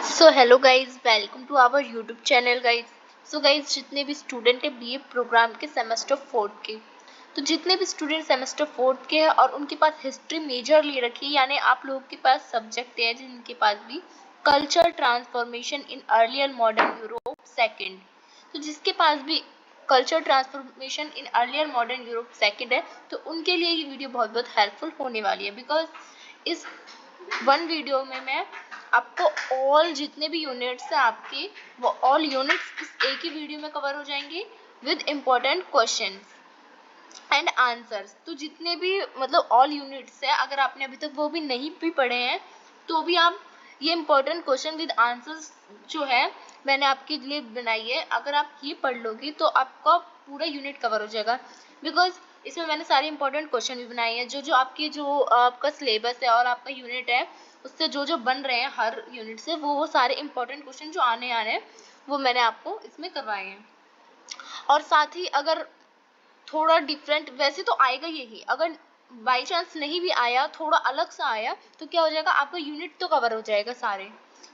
So hello guys, welcome to our YouTube channel guys. So guys, जितने भी student है BA programme के semester fourth के, तो जितने भी स्टूडेंट सेमेस्टर फोर्थ के हैं और उनके पास हिस्ट्री मेजर ले रखी है, यानी आप लोगों के पास सब्जेक्ट है जिनके पास भी culture transformation in earlier modern Europe second, तो जिसके पास भी culture transformation in earlier modern Europe second है, तो उनके लिए ये वीडियो बहुत बहुत हेल्पफुल होने वाली है। बिकॉज इस वन वीडियो में मैं आपको ऑल जितने भी यूनिट्स हैं आपके, वो ऑल यूनिट्स इस एक ही वीडियो में कवर हो जाएंगे with important questions and answers. तो जितने भी मतलब ऑल यूनिट्स है, अगर आपने अभी तक वो भी नहीं भी पढ़े हैं तो भी आप ये इम्पोर्टेंट क्वेश्चन विद आंसर्स जो है मैंने आपके लिए बनाई है, अगर आप ये पढ़ लोगी तो आपका पूरा यूनिट कवर हो जाएगा। बिकॉज इसमें मैंने सारे इंपॉर्टेंट क्वेश्चन भी बनाए हैं, जो आपके जो आपका सिलेबस है और आपका यूनिट है उससे जो बन रहे हैं हर यूनिट से, वो सारे इंपॉर्टेंट क्वेश्चन जो आने आ रहे हैं वो मैंने आपको इसमें करवाए हैं। और साथ ही अगर थोड़ा डिफरेंट, वैसे तो आएगा यही, अगर बाई चांस नहीं भी आया, थोड़ा अलग सा आया, तो क्या हो जाएगा, आपका यूनिट तो कवर हो जाएगा सारे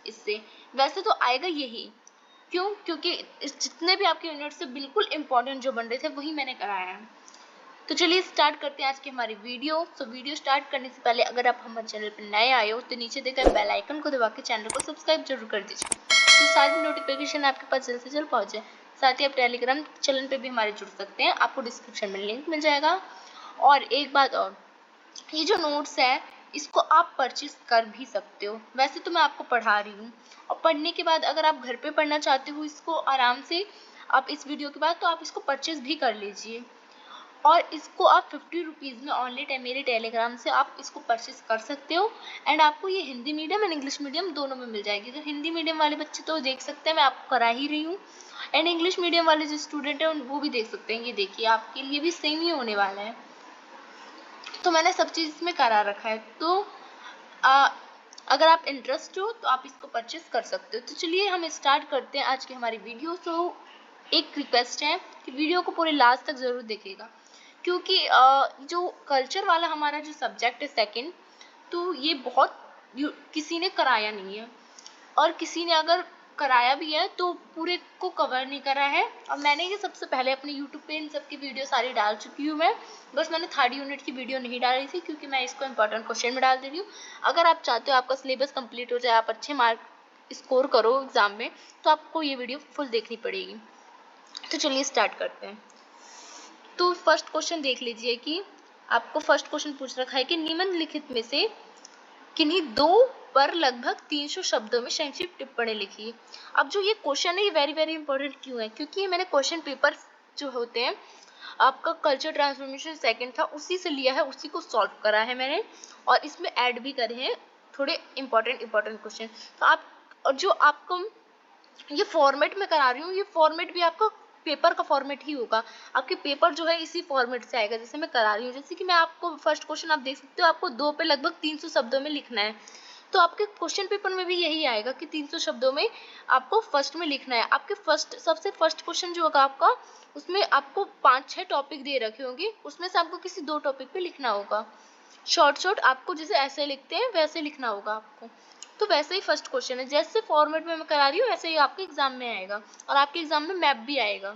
इससे। वैसे तो आएगा यही, क्यों? क्योंकि जितने भी आपके यूनिट से बिल्कुल इंपॉर्टेंट जो बन रहे थे वही मैंने कराया है। तो चलिए स्टार्ट करते हैं आज की हमारी वीडियो। तो वीडियो स्टार्ट करने से पहले अगर आप हमारे चैनल पर नए आए हो तो नीचे देकर बेल आइकन को दबा के चैनल को सब्सक्राइब जरूर कर दीजिए, तो सारी नोटिफिकेशन आपके पास जल्द से जल्द पहुंचे। साथ ही आप टेलीग्राम चैनल पे भी हमारे जुड़ सकते हैं, आपको डिस्क्रिप्शन में लिंक मिल जाएगा। और एक बात और, ये जो नोट्स है इसको आप परचेज कर भी सकते हो। वैसे तो मैं आपको पढ़ा रही हूँ, और पढ़ने के बाद अगर आप घर पे पढ़ना चाहते हो इसको आराम से, आप इस वीडियो के बाद तो आप इसको परचेज भी कर लीजिए। और इसको आप 50 रुपीज़ में ऑनली मेरे टेलीग्राम से आप इसको परचेज कर सकते हो। एंड आपको ये Hindi medium and English medium दोनों में मिल जाएगी। तो हिंदी मीडियम वाले बच्चे तो देख सकते हैं, मैं आपको करा ही रही हूँ, एंड इंग्लिश मीडियम वाले जो स्टूडेंट हैं वो भी देख सकते हैं। ये देखिए, आपके लिए भी सेम ही होने वाला है, तो मैंने सब चीज़ इसमें करा रखा है। तो अगर आप इंटरेस्ट हो तो आप इसको परचेज कर सकते हो। तो चलिए हम स्टार्ट करते हैं आज की हमारी वीडियो। तो एक रिक्वेस्ट है कि वीडियो को पूरे लास्ट तक ज़रूर देखिएगा, क्योंकि जो कल्चर वाला हमारा जो सब्जेक्ट है सेकंड, तो ये बहुत किसी ने कराया नहीं है, और किसी ने अगर कराया भी है तो पूरे को कवर नहीं करा है। और मैंने ये सबसे पहले अपने यूट्यूब पे इन सब की वीडियो सारी डाल चुकी हूँ मैं, बस मैंने थर्ड यूनिट की वीडियो नहीं डाली थी क्योंकि मैं इसको इंपॉर्टेंट क्वेश्चन में डाल दे रही हूँ। अगर आप चाहते हो आपका सिलेबस कंप्लीट हो जाए, आप अच्छे मार्क स्कोर करो एग्जाम में, तो आपको ये वीडियो फुल देखनी पड़ेगी। तो चलिए स्टार्ट करते हैं। तो फर्स्ट क्वेश्चन देख लीजिए कि आपको फर्स्ट क्वेश्चन पूछ रखा है कि निम्नलिखित में से किन्हीं दो पर लगभग 300 शब्दों में संक्षिप्त टिप्पणी लिखिए। अब जो ये क्वेश्चन है ये वेरी वेरी इंपॉर्टेंट क्यों है, क्योंकि ये मैंने क्वेश्चन पेपर जो होते हैं आपका कल्चर ट्रांसफॉर्मेशन सेकंड था उसी से लिया है, उसी को सॉल्व करा है मैंने, और इसमें ऐड भी करे हैं थोड़े इंपॉर्टेंट क्वेश्चन। तो आप, और जो आपको ये फॉर्मेट में करा रही हूँ, ये फॉर्मेट भी आपका पेपर का फॉर्मेट ही होगा। आपके पेपर जो है इसी फॉर्मेट से आएगा जैसे मैं करा रही हूँ। जैसे कि मैं आपको फर्स्ट क्वेश्चन आप देख सकते हो, आपको 2 पे लगभग 300 शब्दों में लिखना है, तो आपके क्वेश्चन पेपर में भी यही आएगा कि 300 शब्दों में आपको फर्स्ट में लिखना है। आपके सबसे फर्स्ट क्वेश्चन जो होगा आपका, उसमें आपको 5-6 टॉपिक दे रखे होंगे, उसमें से आपको किसी 2 टॉपिक पे लिखना होगा। शॉर्ट आपको जैसे ऐसे लिखते हैं वैसे लिखना होगा आपको। तो वैसे ही फर्स्ट क्वेश्चन है, जैसे फॉर्मेट में मैं करा रही हूँ वैसे ही आपके एग्जाम में आएगा, और आपके एग्जाम में मैप भी आएगा,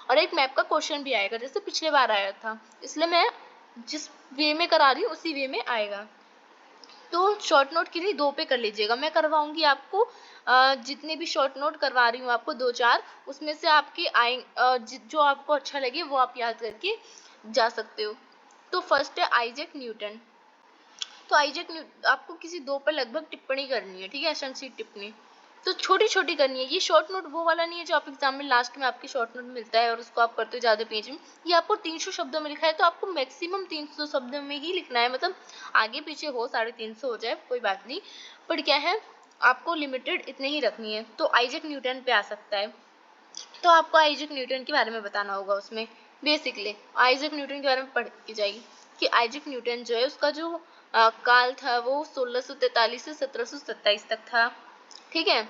और एक मैप का क्वेश्चन भी आएगा जैसे पिछले बार आया था। इसलिए मैं जिस वे में करा रही हूँ उसी वे में आएगा। तो शॉर्ट नोट के लिए 2 पे कर लीजिएगा, मैं करवाऊंगी आपको जितने भी शॉर्ट नोट करवा रही हूँ आपको 2-4, उसमें से आपके आए जो आपको अच्छा लगे वो आप याद करके जा सकते हो। तो फर्स्ट है आइजैक न्यूटन। तो आइजैक आपको किसी 2 पर लगभग टिप्पणी करनी है, ठीक है, संक्षिप्त टिप्पणी। तो छोटी छोटी करनी है, ये शॉर्ट नोट वो वाला नहीं है जो आप एग्जाम में लास्ट में आपके शॉर्ट नोट मिलता है और उसको आप करते हो ज्यादा पेज में। ये आपको 300 शब्दों में लिखा है, तो आपको मैक्सिमम 300 शब्दों में ही लिखना है, मतलब आगे पीछे हो 350 हो जाए कोई बात नहीं, पर क्या है आपको लिमिटेड इतने ही रखनी है। तो आइजैक न्यूटन पे आ सकता है, तो आपको आइजैक न्यूटन के बारे में बताना होगा। उसमें बेसिकली आइजैक न्यूटन के बारे में पढ़ की जाएगी कि आइजैक न्यूटन जो है उसका जो काल था वो 1643 से 1727 तक था, ठीक है।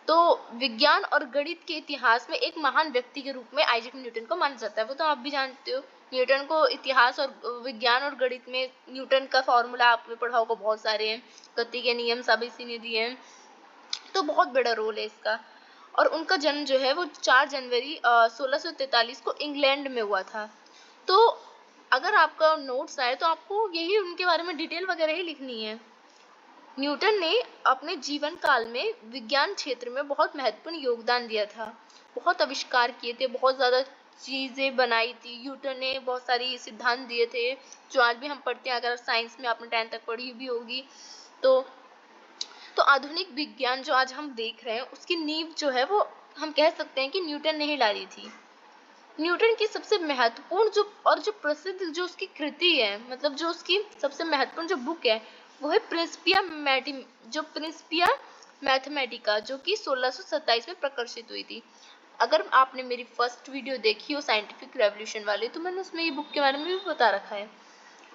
तो विज्ञान और गणित के इतिहास में एक महान व्यक्ति के रूप में आइजैक न्यूटन को माना जाता है, वो तो आप भी जानते हो। न्यूटन को इतिहास और विज्ञान और गणित में न्यूटन का फॉर्मूला आपने पढ़ा होगा, बहुत सारे हैं, गति के नियम सब इसी ने दिए हैं। तो बहुत बड़ा रोल है इसका। और उनका जन्म जो है वो 4 जनवरी 1643 को इंग्लैंड में हुआ था। तो अगर आपका नोट्स आए तो आपको यही उनके बारे में डिटेल वगैरह ही लिखनी है। न्यूटन ने अपने जीवन काल में विज्ञान क्षेत्र में बहुत महत्वपूर्ण योगदान दिया था। बहुत आविष्कार किए थे, बहुत ज़्यादा चीज़ें बनाई थी। न्यूटन ने बहुत सारी सिद्धांत दिए थे जो आज भी हम पढ़ते हैं। अगर साइंस में आपने 10th तक पढ़ी भी होगी तो आधुनिक विज्ञान जो आज हम देख रहे हैं उसकी नींव जो है वो हम कह सकते हैं कि न्यूटन ने ही डाली थी। न्यूटन की सबसे महत्वपूर्ण जो प्रसिद्ध जो उसकी कृति है, मतलब जो उसकी सबसे महत्वपूर्ण जो बुक है वो है प्रिंसिपिया मैथमेटिका, जो कि 1627 में प्रकाशित हुई थी। अगर आपने मेरी फर्स्ट वीडियो देखी हो साइंटिफिक रेवोल्यूशन वाली, तो मैंने उसमें ये बुक के बारे में भी बता रखा है।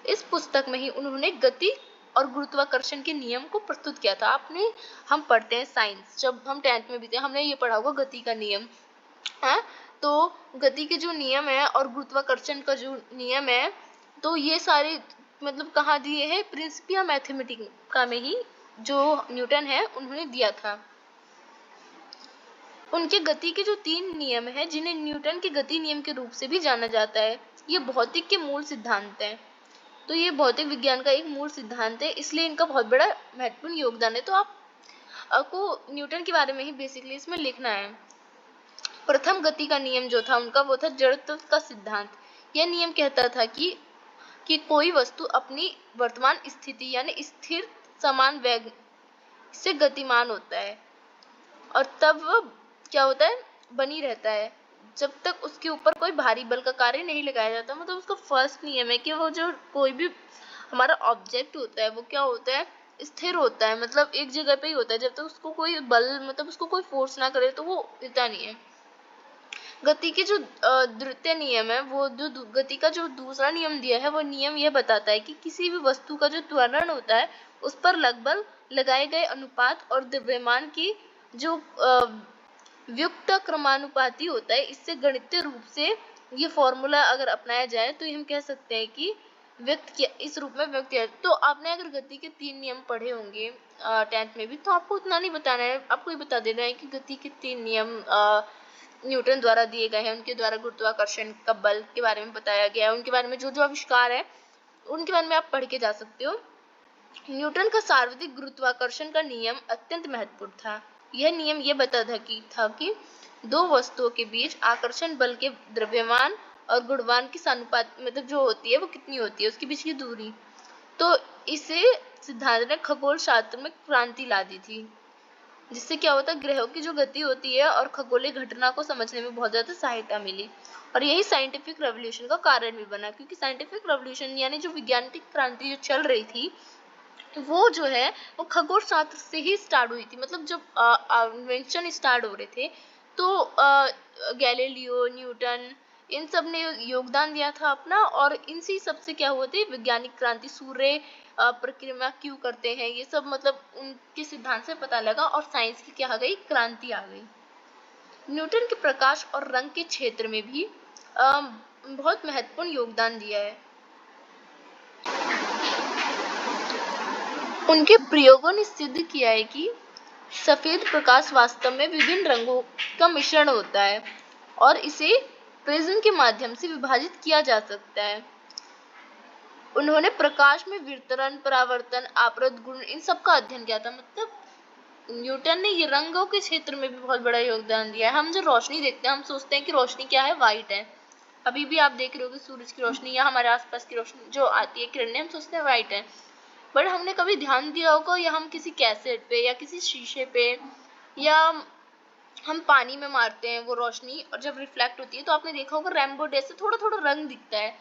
इस पुस्तक में ही उन्होंने गति और गुरुत्वाकर्षण के नियम को प्रस्तुत किया था। हम पढ़ते हैं साइंस, जब हम 10th में भी थे हमने ये पढ़ा होगा गति का नियम है। तो गति के जो नियम है और गुरुत्वाकर्षण का जो नियम है, तो ये सारे मतलब कहाँ दिए हैं? प्रिंसिपिया मैथमेटिका में ही जो न्यूटन है उन्होंने दिया था। उनके गति के जो 3 नियम हैं जिन्हें न्यूटन के गति नियम के रूप से भी जाना जाता है, ये भौतिक के मूल सिद्धांत हैं। तो ये भौतिक विज्ञान का एक मूल सिद्धांत है, इसलिए इनका बहुत बड़ा महत्वपूर्ण योगदान है। तो आपको न्यूटन के बारे में ही बेसिकली इसमें लिखना है। प्रथम गति का नियम जो था उनका वो था जड़त्व का सिद्धांत। यह नियम कहता था कि कोई वस्तु अपनी वर्तमान स्थिति यानी स्थिर समान वेग से गतिमान होता है और तब वह क्या होता है? बनी रहता है जब तक उसके ऊपर कोई भारी बल का कार्य नहीं लगाया जाता। मतलब उसका फर्स्ट नियम है कि वो जो कोई भी हमारा ऑब्जेक्ट होता है वो क्या होता है? स्थिर होता है, मतलब एक जगह पे ही होता है। जब तक उसको कोई बल मतलब उसको कोई फोर्स ना करे तो वो हिलता नहीं है। गति के जो द्वितीय नियम है, वो जो गति का जो दूसरा नियम दिया है, वो नियम यह बताता है कि किसी भी वस्तु का जो त्वरण होता है उस पर लगभग लगाए गए अनुपात और द्रव्यमान की जो व्युक्त क्रमानुपाती होता है, इससे गणितीय रूप से ये फॉर्मूला अगर अपनाया जाए तो हम कह सकते हैं कि व्यक्त किया, इस रूप में व्यक्त किया। तो आपने अगर गति के 3 नियम पढ़े होंगे 10th में भी, तो आपको उतना नहीं बताना है, आपको ये बता देना है कि गति के 3 नियम न्यूटन द्वारा दिए गए हैं। उनके द्वारा गुरुत्वाकर्षण का बल के बारे में बताया गया है। उनके बारे में जो जो आविष्कार है उनके बारे में आप पढ़ के जा सकते हो। न्यूटन का सर्वाधिक गुरुत्वाकर्षण का नियम अत्यंत महत्वपूर्ण था। यह नियम ये बताता था कि दो वस्तुओं के बीच आकर्षण बल के द्रव्यमान और गुणवान की अनुपात मतलब जो होती है वो कितनी होती है, उसके बीच की दूरी। तो इसे सिद्धांत ने खगोल शास्त्र में क्रांति ला दी थी, जिससे क्या होता है? ग्रहों की जो गति होती है और खगोलीय घटना को समझने में बहुत ज्यादा सहायता मिली। और यही साइंटिफिक रेवोल्यूशन का कारण भी बना, क्योंकि साइंटिफिक रेवोल्यूशन यानी जो वैज्ञानिक क्रांति जो चल रही थी वो जो है वो खगोल शास्त्र से ही स्टार्ट हुई थी। मतलब जब इन्वेंशन स्टार्ट हो रहे थे तो गैलीलियो, न्यूटन, इन सब ने योगदान दिया था अपना, और इनसे सबसे क्या हुआ थी? वैज्ञानिक क्रांति, सूर्य प्रक्रिया क्यों करते हैं, ये सब मतलब उनके सिद्धांत से पता लगा और साइंस की क्या आ गई? क्रांति आ गई। न्यूटन के प्रकाश और रंग के क्षेत्र में भी बहुत महत्वपूर्ण योगदान दिया है। उनके प्रयोगों ने सिद्ध किया है कि सफेद प्रकाश वास्तव में विभिन्न रंगों का मिश्रण होता है और इसे प्रिज्म के माध्यम से विभाजित किया जा सकता है। उन्होंने प्रकाश में विवर्तन, परावर्तन, आपतन गुण इन सब का अध्ययन किया था। मतलब न्यूटन ने ये रंगों के क्षेत्र में भी बहुत बड़ा योगदान दिया है। हम जो रोशनी देखते हैं हम सोचते हैं कि रोशनी क्या है? वाइट है। अभी भी आप देख रहे हो कि सूरज की रोशनी या हमारे आसपास की रोशनी जो आती है किरणें, हम सोचते हैं वाइट है। बट हमने कभी ध्यान दिया होगा, या हम किसी कैसेट पे या किसी शीशे पे या हम पानी में मारते हैं वो रोशनी, और जब रिफ्लेक्ट होती है तो आपने देखा होगा रेनबो डे से थोड़ा थोड़ा रंग दिखता है।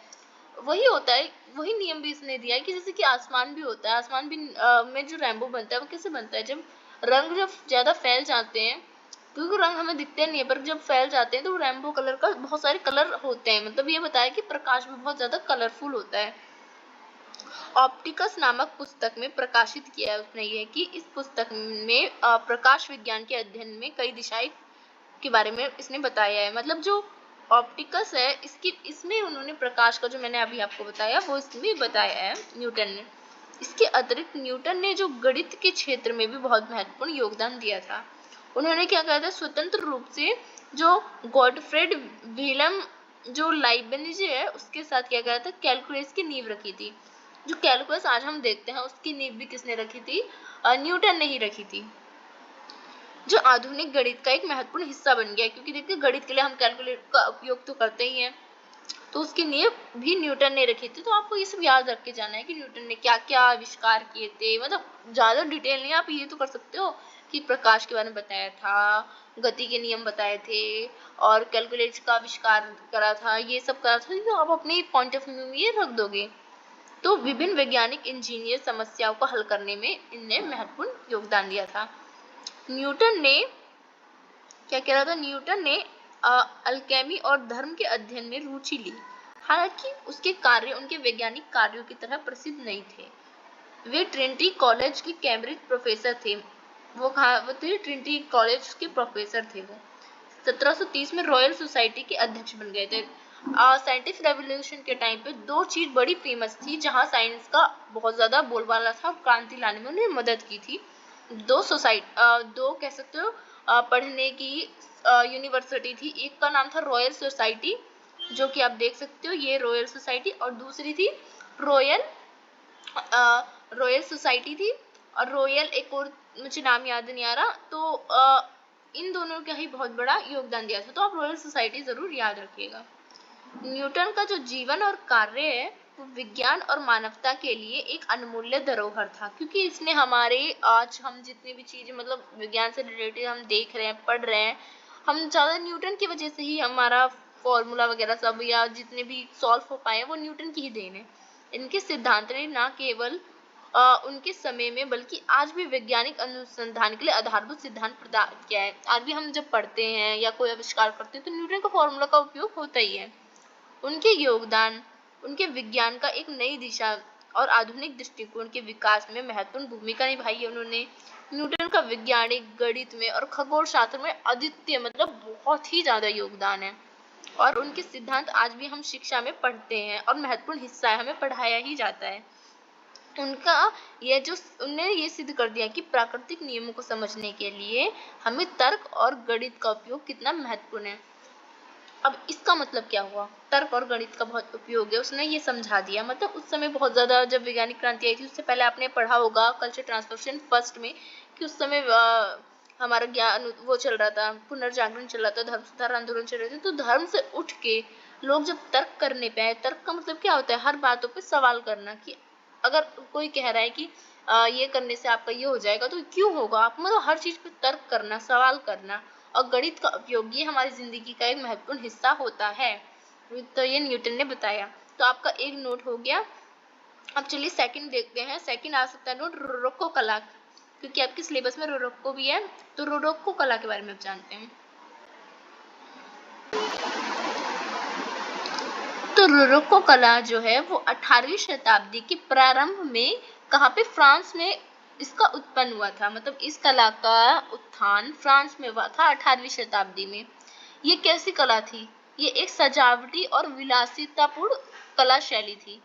वही होता है, वही नियम भी इसने दिया है कि जैसे कि आसमान भी होता है, आसमान भी में जो रेनबो बनता है वो कैसे बनता है? जब ज्यादा फैल जाते हैं, क्योंकि रंग हमें दिखते नहीं है, पर जब फैल जाते हैं तो रेनबो कलर का बहुत सारे कलर होते हैं। मतलब ये बताया कि प्रकाश भी बहुत ज्यादा कलरफुल होता है। ऑप्टिकस नामक पुस्तक में प्रकाशित किया है उसने ये कि इस पुस्तक में प्रकाश विज्ञान के अध्ययन में कई दिशाएं के बारे में इसने बताया है। मतलब जो ऑप्टिकस है इसमें उन्होंने प्रकाश का जो मैंने अभी आपको बताया वो इसमें बताया है न्यूटन ने। इसके अतिरिक्त न्यूटन ने जो गणित के क्षेत्र में भी बहुत महत्वपूर्ण योगदान दिया था। उन्होंने क्या कहा था, स्वतंत्र रूप से जो गॉडफ्रेड विलेम जो लाइबनिज है उसके साथ क्या कहा था, कैलकुलस की नींव रखी थी। जो कैलकुलस आज हम देखते हैं उसकी नींव भी किसने रखी थी, न्यूटन ने ही रखी थी, जो आधुनिक गणित का एक महत्वपूर्ण हिस्सा बन गया। क्योंकि देखिए गणित के लिए हम कैलकुलेटर का उपयोग तो करते ही हैं, तो उसकी नींव भी न्यूटन ने रखी थी। तो आपको ये सब याद रख के जाना है कि न्यूटन ने क्या क्या आविष्कार किए थे। मतलब ज्यादा डिटेल नहीं, आप ये तो कर सकते हो कि प्रकाश के बारे में बताया था, गति के नियम बताए थे, और कैलकुलेटर का आविष्कार करा था, ये सब करा था। तो आप अपने पॉइंट ऑफ व्यू में ये रख दोगे। तो विभिन्न वैज्ञानिक इंजीनियर समस्याओं को हल करने में इनने महत्वपूर्ण योगदान दिया था। न्यूटन ने क्या कह रहा था, न्यूटन ने अल्केमी और धर्म के अध्ययन में रुचि ली। हालांकि उसके कार्य उनके वैज्ञानिक कार्यों की तरह प्रसिद्ध नहीं थे। वे ट्रिनिटी कॉलेज के कैम्ब्रिज प्रोफेसर थे। वो थे ट्रिनिटी कॉलेज के प्रोफेसर थे। वो 1730 में रॉयल सोसाइटी के अध्यक्ष बन गए थे। साइंटिफिक रेवोल्यूशन के टाइम पे दो चीज बड़ी फेमस थी जहां साइंस का बहुत ज्यादा बोलबाला था और क्रांति लाने में उन्हें मदद की थी। दो कह सकते हो पढ़ने की यूनिवर्सिटी थी। एक का नाम था रॉयल सोसाइटी, जो कि आप देख सकते हो ये रॉयल सोसाइटी, और दूसरी थी रॉयल रॉयल सोसाइटी थी, और रॉयल एक और मुझे नाम याद नहीं आ रहा। तो इन दोनों का ही बहुत बड़ा योगदान दिया था। तो आप रॉयल सोसाइटी जरूर याद रखिएगा। न्यूटन का जो जीवन और कार्य है वो विज्ञान और मानवता के लिए एक अनमूल्य धरोहर था। क्योंकि इसने हमारे आज हम जितनी भी चीजें मतलब विज्ञान से रिलेटेड हम देख रहे हैं, पढ़ रहे हैं, हम ज्यादा न्यूटन की वजह से ही हमारा फॉर्मूला वगैरह सब या जितने भी सॉल्व हो पाए वो न्यूटन की ही देन है। इनके सिद्धांत ने न केवल उनके समय में बल्कि आज भी वैज्ञानिक अनुसंधान के लिए आधारभूत सिद्धांत प्रदान किया है। आज भी हम जब पढ़ते हैं या कोई आविष्कार करते हैं तो न्यूटन का फॉर्मूला का उपयोग होता ही है। उनके योगदान उनके विज्ञान का एक नई दिशा और आधुनिक दृष्टिकोण के विकास में महत्वपूर्ण भूमिका निभाई है उन्होंने। न्यूटन का वैज्ञानिक गणित में और खगोल शास्त्र में अद्वितीय मतलब बहुत ही ज्यादा योगदान है, और उनके सिद्धांत आज भी हम शिक्षा में पढ़ते हैं और महत्वपूर्ण हिस्सा है, हमें पढ़ाया ही जाता है। उनका उनने ये सिद्ध कर दिया कि प्राकृतिक नियमों को समझने के लिए हमें तर्क और गणित का उपयोग कितना महत्वपूर्ण है। अब इसका मतलब क्या हुआ, तर्क और गणित का बहुत उपयोग है, उसने ये समझा दिया। मतलब उस समय बहुत ज्यादा जब वैज्ञानिक क्रांति आई थी उससे पहले आपने पढ़ा होगा कल्चर ट्रांसफॉर्मेशन फर्स्ट में कि उस समय हमारा ज्ञान वो चल रहा था, पुनर्जागरण चल रहा था, धर्म सुधार आंदोलन चल रहे थे। तो धर्म से उठ के लोग जब तर्क करने पे आए, तर्क का मतलब क्या होता है, हर बातों पे सवाल करना। कि अगर कोई कह रहा है कि ये करने से आपका ये हो जाएगा तो क्यों होगा, आप मतलब हर चीज पे तर्क करना, सवाल करना। और गणित का उपयोग ये हमारी जिंदगी का एक महत्वपूर्ण हिस्सा होता है। तो ये न्यूटन ने बताया। तो आपका एक नोट हो गया। अब चलिए सेकंड देखते हैं। सेकंड आ सकता है नोट रोरोक्को कला, क्योंकि आपके सिलेबस में रोरोक्को भी है। तो रोरोक्को कला के बारे में आप जानते हैं। तो रोरोक्को कला जो है वो 18वीं शताब्दी के प्रारंभ में कहाँ पे, फ्रांस में इसका उत्पन्न हुआ था। मतलब इस कला का उत्थान फ्रांस में हुआ था 18वीं शताब्दी में। ये कैसी कला थी, ये एक सजावटी और विलासितापूर्ण कला शैली थी।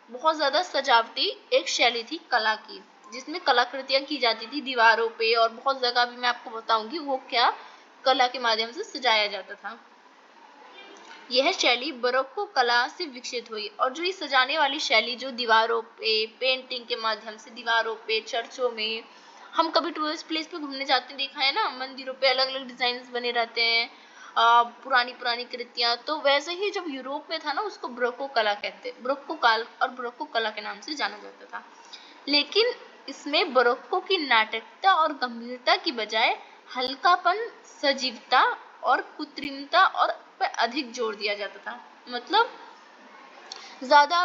बहुत ज्यादा सजावटी एक शैली थी कला की, जिसमें कलाकृतियां की जाती थी दीवारों पे, और बहुत जगह भी मैं आपको बताऊंगी वो क्या कला के माध्यम से सजाया जाता था। यह शैली बरोक्को कला से विकसित हुई। और जो ये सजाने वाली शैली जो दीवारों पे पेंटिंग के माध्यम से, दीवारों पे, चर्चों में, हम कभी टूरिस्ट प्लेस पे घूमने जाते देखा है ना, मंदिरों पे अलग अलग डिजाइन बने रहते हैं, पुरानी पुरानी कृतियां। तो वैसे ही जब यूरोप में था ना, उसको ब्रोको कला कहते, ब्रोको काल और ब्रोको कला के नाम से जाना जाता था। लेकिन इसमें बरोक्को की नाटकता और गंभीरता की बजाय हल्कापन, सजीवता और कृत्रिमता और पर अधिक जोर दिया जाता था। मतलब ज्यादा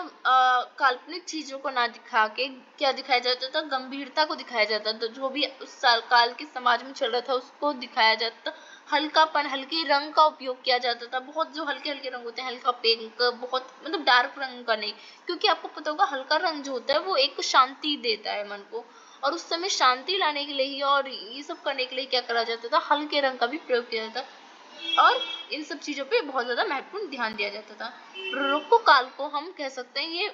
काल्पनिक चीजों को ना दिखा के क्या दिखाया जाता था, गंभीरता को दिखाया जाता था। जो भी उस साल काल के समाज में चल रहा था उसको दिखाया जाता था। हल्कापन, हल्के रंग का उपयोग किया जाता था। बहुत जो हल्के हल्के रंग होते हैं, हल्का पिंक, बहुत मतलब डार्क रंग का नहीं। क्योंकि आपको पता होगा हल्का रंग जो होता है वो एक शांति देता है मन को, और उस समय शांति लाने के लिए ही और ये सब करने के लिए क्या करा जाता था, हल्के रंग का भी प्रयोग किया जाता था। और इन सब चीजों पे बहुत ज्यादा महत्वपूर्ण ध्यान दिया जाता था। रोकोको काल को हम कह सकते हैं ये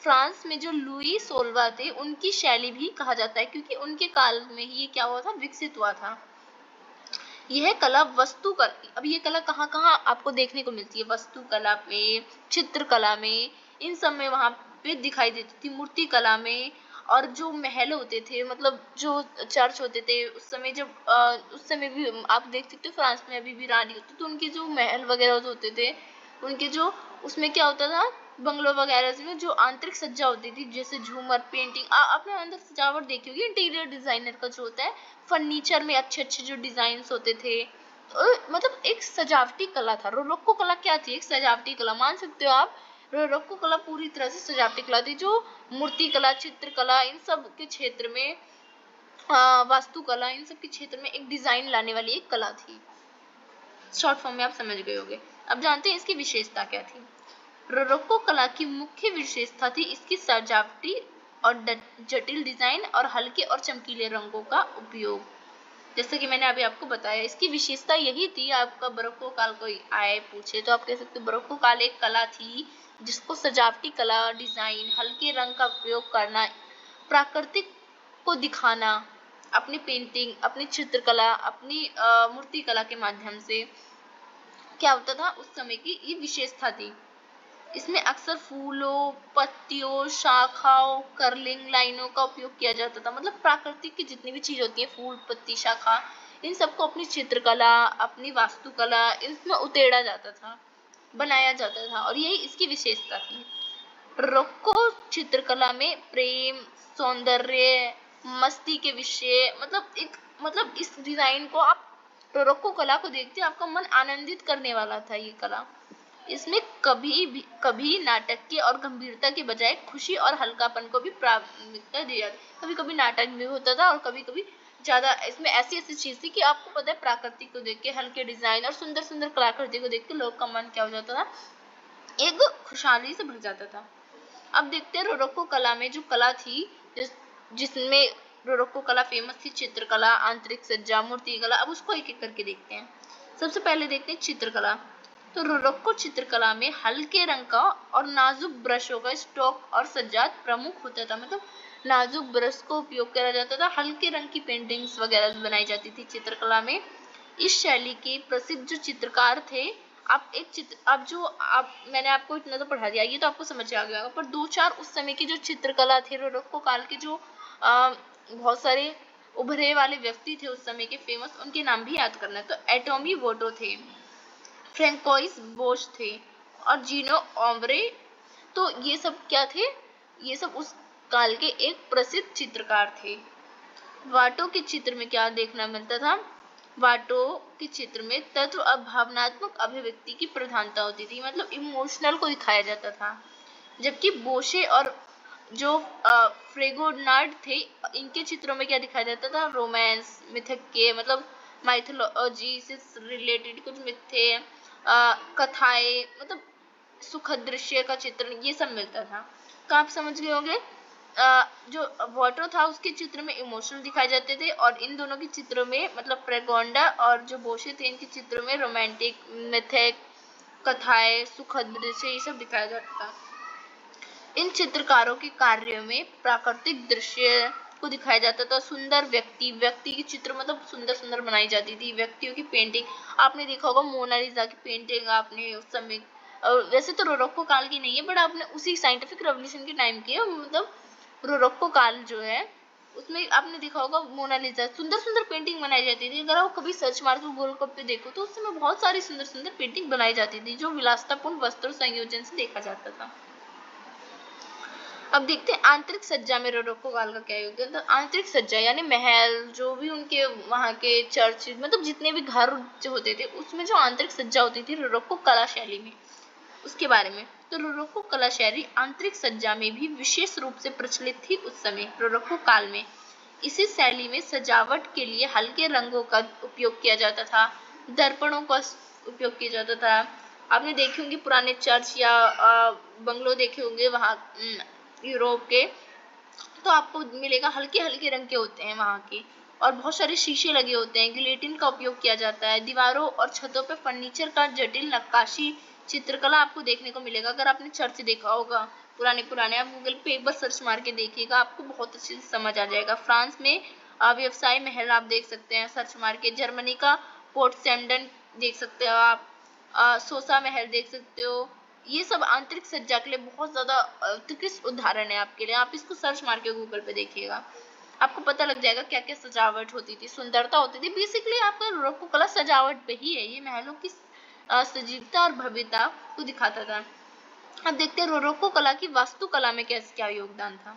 फ्रांस में जो लुई 16 थे उनकी शैली भी कहा जाता है, क्योंकि उनके काल में ही ये क्या हुआ था, विकसित हुआ था। यह कला वास्तुकला, अब ये कला कहाँ कहाँ आपको देखने को मिलती है, वास्तुकला में, चित्रकला में, इन सब में वहाँ पे दिखाई देती थी, मूर्ति कला में। और जो महल होते थे, मतलब जो चर्च होते थे उस समय, जब उस समय भी आप देख सकते हो फ्रांस में अभी भी रानी होती, तो उनके जो महल वगैरह होते थे, उनके जो उसमें क्या होता था, बंगलों वगैरह में जो आंतरिक सज्जा होती थी, जैसे झूमर, पेंटिंग, आपने अंदर सजावट देखी होगी, इंटीरियर डिजाइनर का जो होता है, फर्नीचर में अच्छे अच्छे जो डिजाइन होते थे, मतलब एक सजावटी कला था। रोलोको कला क्या थी, एक सजावटी कला मान सकते हो आप। रोलोको कला पूरी तरह से सजावटी कला थी, जो मूर्ति कला, चित्रकला, इन सब के क्षेत्र में, वास्तुकला, इन सब के क्षेत्र में एक डिजाइन लाने वाली एक कला थी। शॉर्ट फॉर्म में आप समझ गए होंगे। अब जानते हैं इसकी विशेषता क्या थी। रोलोको कला की मुख्य विशेषता थी इसकी सजावटी और जटिल डिजाइन और हल्के और चमकीले रंगों का उपयोग। जैसे कि मैंने अभी आपको बताया, इसकी विशेषता यही थी। आपका बरोक्को काल कोई आए पूछे तो आप कह सकते हो बरोक्को काल एक कला थी जिसको सजावटी कला, डिजाइन, हल्के रंग का उपयोग करना, प्राकृतिक को दिखाना, अपनी पेंटिंग, अपनी चित्रकला, अपनी मूर्ति कला के माध्यम से क्या होता था, उस समय की ये विशेषता थी। इसमें अक्सर फूलों, पत्तियों, शाखाओं, कर्लिंग लाइनों का उपयोग किया जाता था। मतलब प्राकृतिक की जितनी भी चीज होती है, फूल, पत्ती, शाखा, इन सबको अपनी चित्रकला, अपनी वास्तुकला, इसमें उतेड़ा जाता था, बनाया जाता था, और यही इसकी विशेषता थी। रोक्को चित्रकला में प्रेम, सौंदर्य, मस्ती के विषय, मतलब इस डिजाइन को आप रोक्को कला को देखते आपका मन आनंदित करने वाला था ये कला। इसमें कभी नाटक के और गंभीरता के बजाय खुशी और हल्कापन को भी प्राथमिकता दी जाती। कभी कभी नाटक भी होता था और कभी कभी ज्यादा इसमें ऐसी ऐसी चीज थी कि आपको पता है, प्राकृतिक को देख के, हल्के डिजाइन और सुंदर सुंदर कलाकृति को देख के लोग का मन क्या हो जाता था, एक खुशहाली से भर जाता था। अब देखते हैं रोरोक्को कला में जो कला थी, जिसमें रोरोक्को कला फेमस थी, चित्रकला, आंतरिक सज्जा, मूर्ति कला। अब उसको एक एक करके देखते हैं। सबसे पहले देखते हैं चित्रकला। तो रोरोक्को चित्रकला में हल्के रंग का और नाजुक ब्रशों का स्ट्रोक और सज्जात प्रमुख होता था। मतलब नाजुक ब्रश को उपयोग करा जाता था, हल्के रंग की पेंटिंग्स वगैरह बनाई जाती थी चित्रकला में। इस शैली के प्रसिद्ध जो चित्रकार थे, आप एक चित्र, आप जो आप मैंने आपको इतना तो पढ़ा दिया, ये तो आपको समझ आ गया होगा, पर दो चार उस समय की जो चित्रकला थे, रोरोक्को काल के जो बहुत सारे उभरे वाले व्यक्ति थे उस समय के फेमस, उनके नाम भी याद करना है। तो एटोमी वोटो थे, फ्रेंकोइस बोश थे, और जीनो ओम्ब्रे। तो ये सब क्या थे, ये सब उस काल के एक प्रसिद्ध चित्रकार थे। वाटो के चित्र में क्या देखना मिलता था, वाटो के चित्र में तत्व और भावनात्मक अभिव्यक्ति की प्रधानता होती थी, मतलब इमोशनल को दिखाया जाता था। जबकि बोशे और जो फ्रेगोनार्ड थे, इनके चित्रों में क्या दिखाया जाता था, रोमांस, मिथक के, मतलब माइथोलॉजी से रिलेटेड कुछ मिथ थे, कथाएं, मतलब सुखद दृश्य का चित्रण, ये सब मिलता था। तो आप समझ गए होंगे, जो वाटो था उसके चित्र में इमोशनल दिखाए जाते थे, और इन दोनों के चित्रों में, मतलब प्रेगोंडा और जो बोशे थे, इनके चित्रों में रोमांटिक, मिथिक, कथाएं, सुखद दृश्य, ये सब दिखाया जाता था। इन चित्रकारों के कार्यों में प्राकृतिक दृश्य को दिखाया जाता था, सुंदर व्यक्ति की चित्र, मतलब सुंदर सुंदर बनाई जाती थी, व्यक्तियों की पेंटिंग। आपने देखा होगा मोनालिसा की पेंटिंग, आपने उस समय, वैसे तो रोरोक्को काल की नहीं है, बट आपने उसी साइंटिफिक रेवोल्यूशन के टाइम की है, मतलब रोरोक्को काल जो है उसमें आपने देखा होगा मोनालिसा, सुंदर सुंदर पेंटिंग बनाई जाती थी। अगर आप कभी सर्च मार के गूगल पे देखो तो उस समय बहुत सारी सुंदर सुंदर पेंटिंग बनाई जाती थी, जो विलासतापूर्ण वस्त्र संयोजन से देखा जाता था। अब देखते हैं आंतरिक सज्जा में रोरोक्को काल का क्या योगदान। तो आंतरिक सज्जा यानी महल, जो भी उनके वहाँ के चर्च, मतलब जितने भी घर जो होते थे, उसमें जो आंतरिक सज्जा होती थी रोरोक्को कला शैली में, उसके बारे में। तो रोरोक्को कला शैली आंतरिक सज्जा में भी विशेष रूप से प्रचलित थी उस समय, रोरोक्को काल में। इसी शैली में सजावट के लिए हल्के रंगों का उपयोग किया जाता था, दर्पणों का उपयोग किया जाता था। आपने देखे होंगे पुराने चर्च या बंगलो देखे होंगे वहाँ यूरोप के, तो आपको मिलेगा हल्के हल्के रंग के होते हैं वहाँ के, और बहुत सारे शीशे लगे होते हैं। गिलेटिन का उपयोग किया जाता है। दीवारों और छतों पे फर्नीचर का जटिल नक्काशी चित्रकला आपको देखने को मिलेगा। अगर आपने चर्च देखा होगा पुराने, आप गूगल पे एक बार सर्च मार के देखिएगा, आपको बहुत अच्छे से समझ आ जाएगा। फ्रांस में व्यवसाय महल आप देख सकते हैं सर्च मार के। जर्मनी का पोर्ट सैमडन देख सकते हो आप, सोसा महल देख सकते हो। ये सब आंतरिक सज्जा के लिए बहुत ज्यादा उत्कृष्ट उदाहरण है आपके लिए। आप इसको सर्च मार के गूगल पे देखिएगा, आपको पता लग जाएगा क्या क्या सजावट होती थी, सुंदरता होती थी। बेसिकली आपका रोको कला सजावट पे ही है, ये महलों की सजीवता और भव्यता को दिखाता था। अब देखते हैं रोको कला की वास्तुकला में कैसे क्या योगदान था।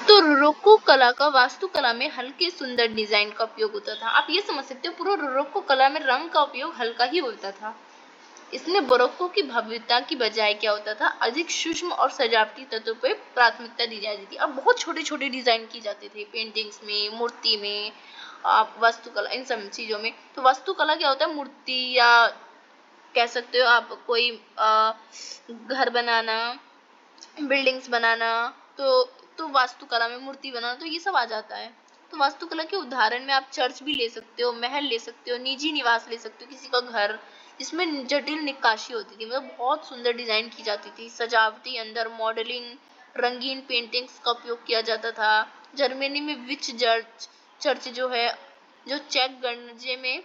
तो रोको कला का वास्तुकला में हल्के सुंदर डिजाइन का उपयोग होता था। आप ये समझ सकते हो पूरा रोको कला में रंग का उपयोग हल्का ही होता था। इसमें बरोक्को की भव्यता की बजाय क्या होता था, अधिक सूक्ष्म और सजावटी तत्वों पर प्राथमिकता दी जाती थी। अब बहुत छोटे छोटे डिजाइन की जाते थे पेंटिंग्स में, मूर्ति में, वास्तुकला, इन सब चीजों में। तो वास्तुकला क्या होता है, मूर्ति या कह सकते हो आप कोई घर बनाना, बिल्डिंग्स बनाना, तो वास्तुकला में मूर्ति बनाना, तो ये सब आ जाता है। तो वास्तुकला के उदाहरण में आप चर्च भी ले सकते हो, महल ले सकते हो, निजी निवास ले सकते हो, किसी का घर जिसमें जटिल नक्काशी होती थी, मतलब बहुत सुंदर डिजाइन की जाती थी, सजावटी अंदर मॉडलिंग, रंगीन पेंटिंग्स का उपयोग किया जाता था। जर्मनी में विच चर्च जो है, जो चेक गणराज्य में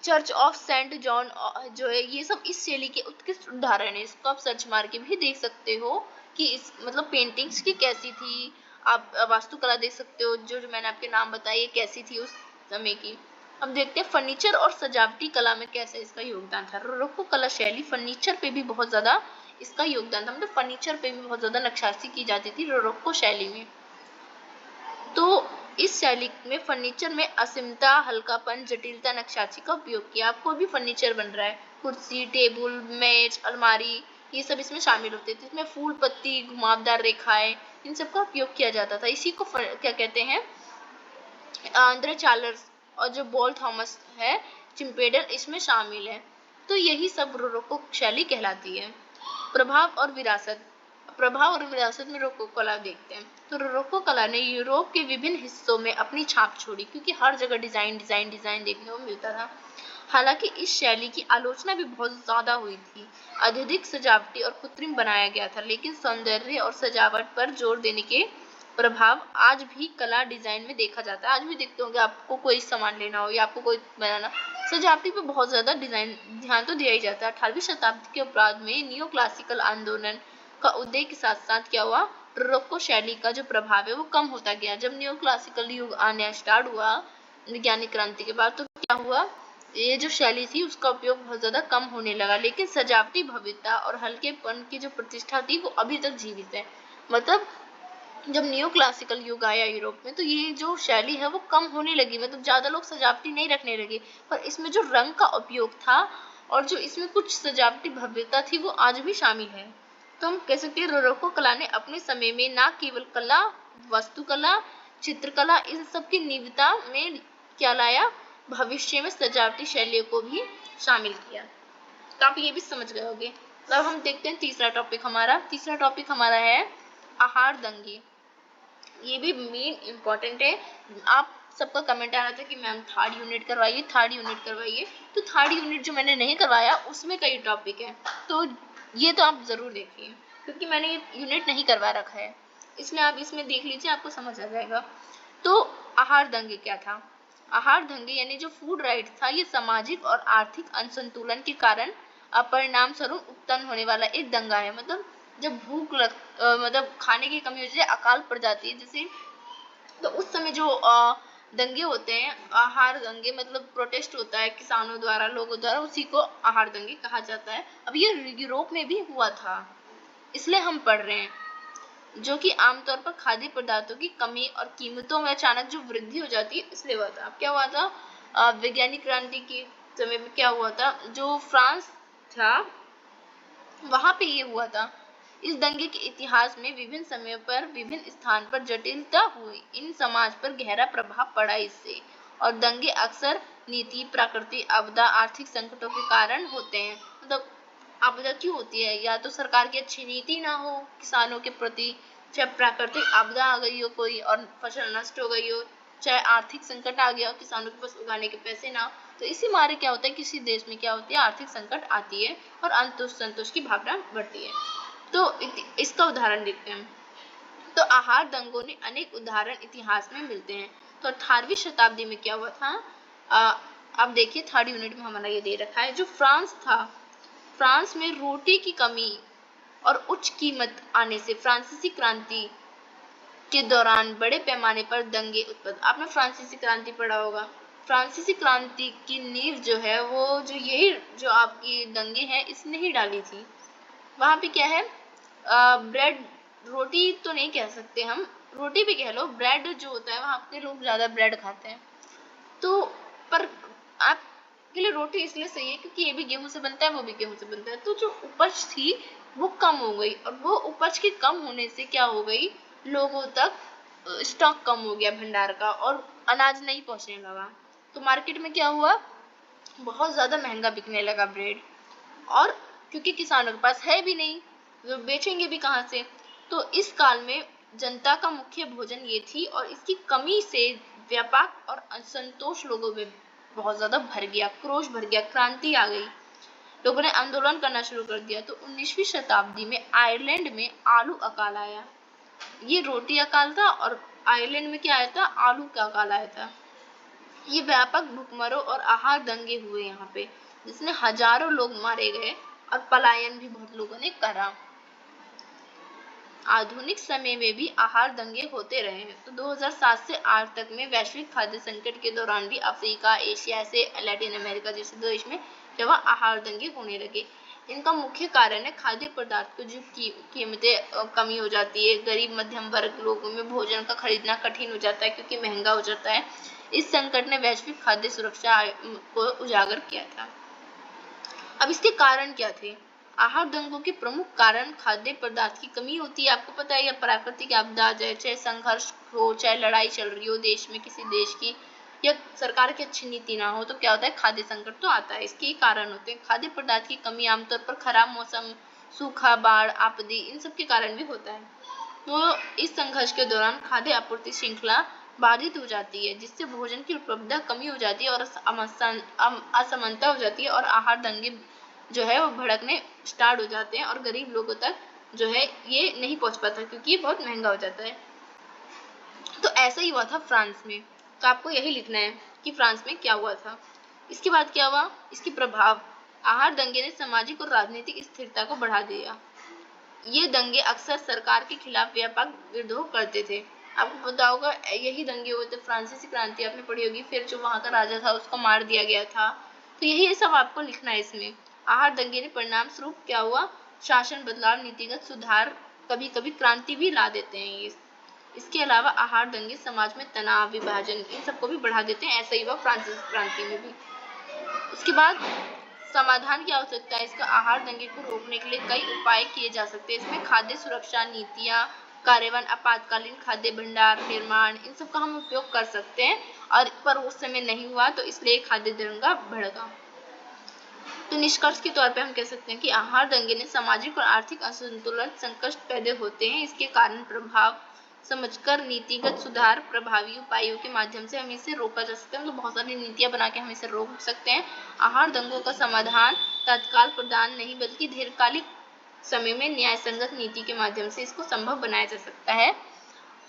चर्च ऑफ सेंट जॉन जो है, ये सब इस शैली के उत्कृष्ट उदाहरण है। इसको आप सर्च मार के भी देख सकते हो कि इस मतलब पेंटिंग्स की कैसी थी। आप वास्तुकला देख सकते हो, जो मैंने आपके नाम बताए ये कैसी थी उस समय की। अब देखते हैं फर्नीचर और सजावटी कला में कैसे इसका योगदान था। रोको कला शैली फर्नीचर पे भी बहुत ज्यादा इसका योगदान था, मतलब फर्नीचर पे भी बहुत ज्यादा नक्काशी की जाती थी रोको शैली में। तो इस शैली में फर्नीचर में असीमता, हल्कापन, जटिलता, नक्काशी का उपयोग किया। आपको भी फर्नीचर बन रहा है, कुर्सी, टेबल, मेज, अलमारी, ये सब इसमें शामिल होते थे। इसमें फूल पत्ती, घुमावदार रेखाएं, इन सब का उपयोग किया जाता था। इसी को क्या कहते हैं, आंद्रे चार्ल्स और जो बॉल थॉमस है, चिम्पेडर इसमें शामिल है। तो यही सब रोको शैली कहलाती है। प्रभाव और विरासत, प्रभाव और विरासत में रोको कला देखते हैं। तो रोको कला ने यूरोप के विभिन्न हिस्सों में अपनी छाप छोड़ी, क्योंकि हर जगह डिजाइन डिजाइन डिजाइन देखने को मिलता था। हालांकि इस शैली की आलोचना भी बहुत ज्यादा हुई थी, अत्यधिक सजावटी और कृत्रिम बनाया गया था, लेकिन सौंदर्य और सजावट पर जोर देने के प्रभाव आज भी कला डिजाइन में देखा जाता है। आज भी देखते होंगे, आपको कोई सामान लेना हो या आपको कोई बनाना, सजावटी पे बहुत ज्यादा डिजाइन ध्यान तो दिया ही जाता है। 18वीं शताब्दी के उपरांत में नियो क्लासिकल आंदोलन का उदय के साथ साथ क्या हुआ, रोको शैली का जो प्रभाव है वो कम होता गया। जब नियो क्लासिकल युग आने स्टार्ट हुआ वैज्ञानिक क्रांति के बाद, तो क्या हुआ, ये जो शैली थी उसका उपयोग बहुत ज्यादा कम होने लगा, लेकिन सजावटी भव्यता और हल्केपन की जो प्रतिष्ठा थी वो अभी तक जीवित है। मतलब जब नियो क्लासिकल युग आया यूरोप में, तो ये जो शैली है वो कम होने लगी, मतलब ज्यादा लोग सजावटी नहीं रखने लगे, पर इसमें जो रंग का उपयोग था और जो इसमें कुछ सजावटी भव्यता थी वो आज भी शामिल है। तो हम कह सकते हैं रोको कला ने अपने समय में न केवल कला, वास्तुकला, चित्रकला, इन सब की निविता में क्या लाया, भविष्य में सजावटी शैलियों को भी शामिल किया। तो आप ये भी समझ गए होंगे। तो अब हम देखते हैं तीसरा टॉपिक हमारा है आहार दंगे। ये भी मेन इम्पोर्टेंट है। आप सबका कमेंट आ रहा था कि मैम थर्ड यूनिट करवाइए, तो थर्ड यूनिट जो मैंने नहीं करवाया उसमें कई टॉपिक है, तो ये तो आप जरूर देखिए, क्योंकि मैंने ये यूनिट नहीं करवा रखा है, इसलिए आप इसमें देख लीजिए, आपको समझ आ जाएगा। तो आहार दंगे क्या था, आहार दंगे यानी जो फूड राइट था, ये सामाजिक और आर्थिक असंतुलन के कारण परिणाम स्वरूप उत्पन्न होने वाला एक दंगा है। मतलब जब मतलब खाने की कमी हो जाए, अकाल पड़ जाती है जैसे, तो उस समय जो दंगे होते हैं, आहार दंगे, मतलब प्रोटेस्ट होता है किसानों द्वारा, लोगों द्वारा, उसी को आहार दंगे कहा जाता है। अब ये यूरोप में भी हुआ था, इसलिए हम पढ़ रहे हैं, जो कि आमतौर पर खाद्य पदार्थों की कमी और कीमतों में अचानक जो वृद्धि हो जाती है, इसलिए हुआ था। अब क्या हुआ था, वैज्ञानिक क्रांति के समय में क्या हुआ था, जो फ्रांस था वहां पे ये हुआ था। इस दंगे के इतिहास में विभिन्न समयों पर विभिन्न स्थान पर जटिलता हुई, इन समाज पर गहरा प्रभाव पड़ा इससे। और दंगे अक्सर नीति, प्राकृतिक आपदा, आर्थिक संकटों के कारण होते हैं। मतलब आपदा क्यों होती है, या तो सरकार की अच्छी नीति ना हो किसानों के प्रति, चाहे प्राकृतिक आपदा आ गई हो कोई और फसल नष्ट हो गई हो, चाहे आर्थिक संकट आ गया हो, किसानों के पास उगाने के पैसे ना, तो इसी मारे क्या होता है, किसी देश में क्या होती है, आर्थिक संकट आती है और असंतोष की भावना बढ़ती है। तो इसका उदाहरण देखते हैं। तो तो आहार दंगों ने अनेक उदाहरण इतिहास में मिलते हैं। तो 18वीं शताब्दी में क्या हुआ था, अब देखिए थर्ड यूनिट में हमारा ये दे रखा है, जो फ्रांस था, फ्रांस में रोटी की कमी और उच्च कीमत आने से फ्रांसीसी क्रांति के दौरान बड़े पैमाने पर दंगे उत्पन्न। आपने फ्रांसीसी क्रांति पढ़ा होगा। फ्रांसीसी क्रांति की नींव जो है वो यही जो आपकी दंगे हैं इसने ही डाली थी। वहां पे क्या है, ब्रेड, रोटी तो नहीं कह सकते हम, रोटी भी कह लो, ब्रेड जो होता है वहां पे लोग ज्यादा ब्रेड खाते हैं। तो पर आपके लिए रोटी इसलिए सही है क्योंकि ये भी गेहूं से बनता है, वो भी गेहूं से बनता है। तो जो उपज थी वो कम हो गई, और वो उपज के कम होने से क्या हो गई, लोगों तक स्टॉक कम हो गया भंडार का, और अनाज नहीं पहुंचने लगा। तो मार्केट में क्या हुआ, बहुत ज्यादा महंगा बिकने लगा ब्रेड, और क्योंकि किसानों के पास है भी नहीं, वो बेचेंगे भी कहाँ से। तो इस काल में जनता का मुख्य भोजन ये थी, और इसकी कमी से व्यापक और असंतोष लोगों में बहुत ज्यादा भर गया, क्रोश भर गया, क्रांति आ गई, लोगों ने आंदोलन करना शुरू कर दिया। तो 19वीं शताब्दी में आयरलैंड में आलू अकाल आया। ये रोटी अकाल था, और आयरलैंड में क्या आया था, आलू का अकाल आया था। ये व्यापक भूखमरों और आहार दंगे हुए यहाँ पे, जिसमें हजारों लोग मारे गए और पलायन भी बहुत लोगों ने करा। आधुनिक समय में भी आहार दंगे होते रहे हैं। तो 2007 से 8 तक में वैश्विक खाद्य संकट के दौरान भी अफ्रीका, एशिया से लैटिन अमेरिका जैसे देश में जब आहार दंगे होने लगे। इनका मुख्य कारण है खाद्य पदार्थ को जो कीमतें कमी हो जाती है, गरीब मध्यम वर्ग लोगों में भोजन का खरीदना कठिन हो जाता है क्योंकि महंगा हो जाता है। इस संकट ने वैश्विक खाद्य सुरक्षा को उजागर किया था। अब इसके कारण क्या थे, आहार दंगों के प्रमुख कारण खाद्य पदार्थ की कमी होती है, आपको पता है, या प्राकृतिक आपदा आ जाए, चाहे संघर्ष हो, चाहे लड़ाई चल रही हो देश में किसी देश की, या सरकार की अच्छी नीति ना हो, तो क्या होता है, खाद्य संकट तो आता है। इसके कारण होते हैं खाद्य पदार्थ की कमी, आमतौर पर खराब मौसम, सूखा, बाढ़, आपदा, इन सब के कारण भी होता है। तो इस संघर्ष के दौरान खाद्य आपूर्ति श्रृंखला बाधित हो जाती है, जिससे भोजन की उपलब्धता कमी हो जाती है और असमानता हो जाती है, और आहार दंगे जो है वो भड़कने स्टार्ट हो जाते हैं, और गरीब लोगों तक जो है ये नहीं पहुंच पाता क्योंकि ये बहुत महंगा हो जाता है। तो ऐसा ही हुआ था फ्रांस में। तो आपको यही लिखना है कि फ्रांस में क्या हुआ था। इसके बाद क्या हुआ, इसके प्रभाव, आहार दंगे ने सामाजिक और राजनीतिक स्थिरता को बढ़ा दिया। ये दंगे अक्सर सरकार के खिलाफ व्यापक विद्रोह करते थे। आपको पता होगा यही दंगे हुए थे, फ्रांसीसी क्रांति आपने पढ़ी होगी, फिर जो वहां का राजा था उसको मार दिया गया था। तो यही सब आपको लिखना है इसमें। आहार दंगे ने परिणाम स्वरूप क्या हुआ, शासन बदलाव, नीतिगत सुधार, कभी कभी क्रांति भी ला देते हैं ये। इसके अलावा आहार दंगे समाज में तनाव, विभाजन, इन सबको भी बढ़ा देते हैं। ऐसा ही हुआ फ्रांसीसी क्रांति में भी। उसके बाद समाधान की आवश्यकता है, इसका आहार दंगे को रोकने के लिए कई उपाय किए जा सकते हैं। इसमें खाद्य सुरक्षा नीतियां, कार्यान्वयन, आपातकालीन खाद्य भंडार निर्माण, इन सब का हम उपयोग कर सकते हैं, और पर उस समय नहीं हुआ तो इसलिए खाद्य दंगा भड़का। तो निष्कर्ष के तौर पे हम कह सकते हैं कि आहार दंगे ने सामाजिक और आर्थिक असंतुलन, संकट पैदा होते हैं। इसके कारण प्रभाव समझकर नीतिगत सुधार, प्रभावी उपायों के माध्यम से हम इसे रोका जा सकता है। मतलब बहुत सारी नीतियां बना के हम इसे रोक सकते हैं। आहार दंगों का समाधान तत्काल प्रदान नहीं बल्कि दीर्घकालिक समय में न्याय संगत नीति के माध्यम से इसको संभव बनाया जा सकता है,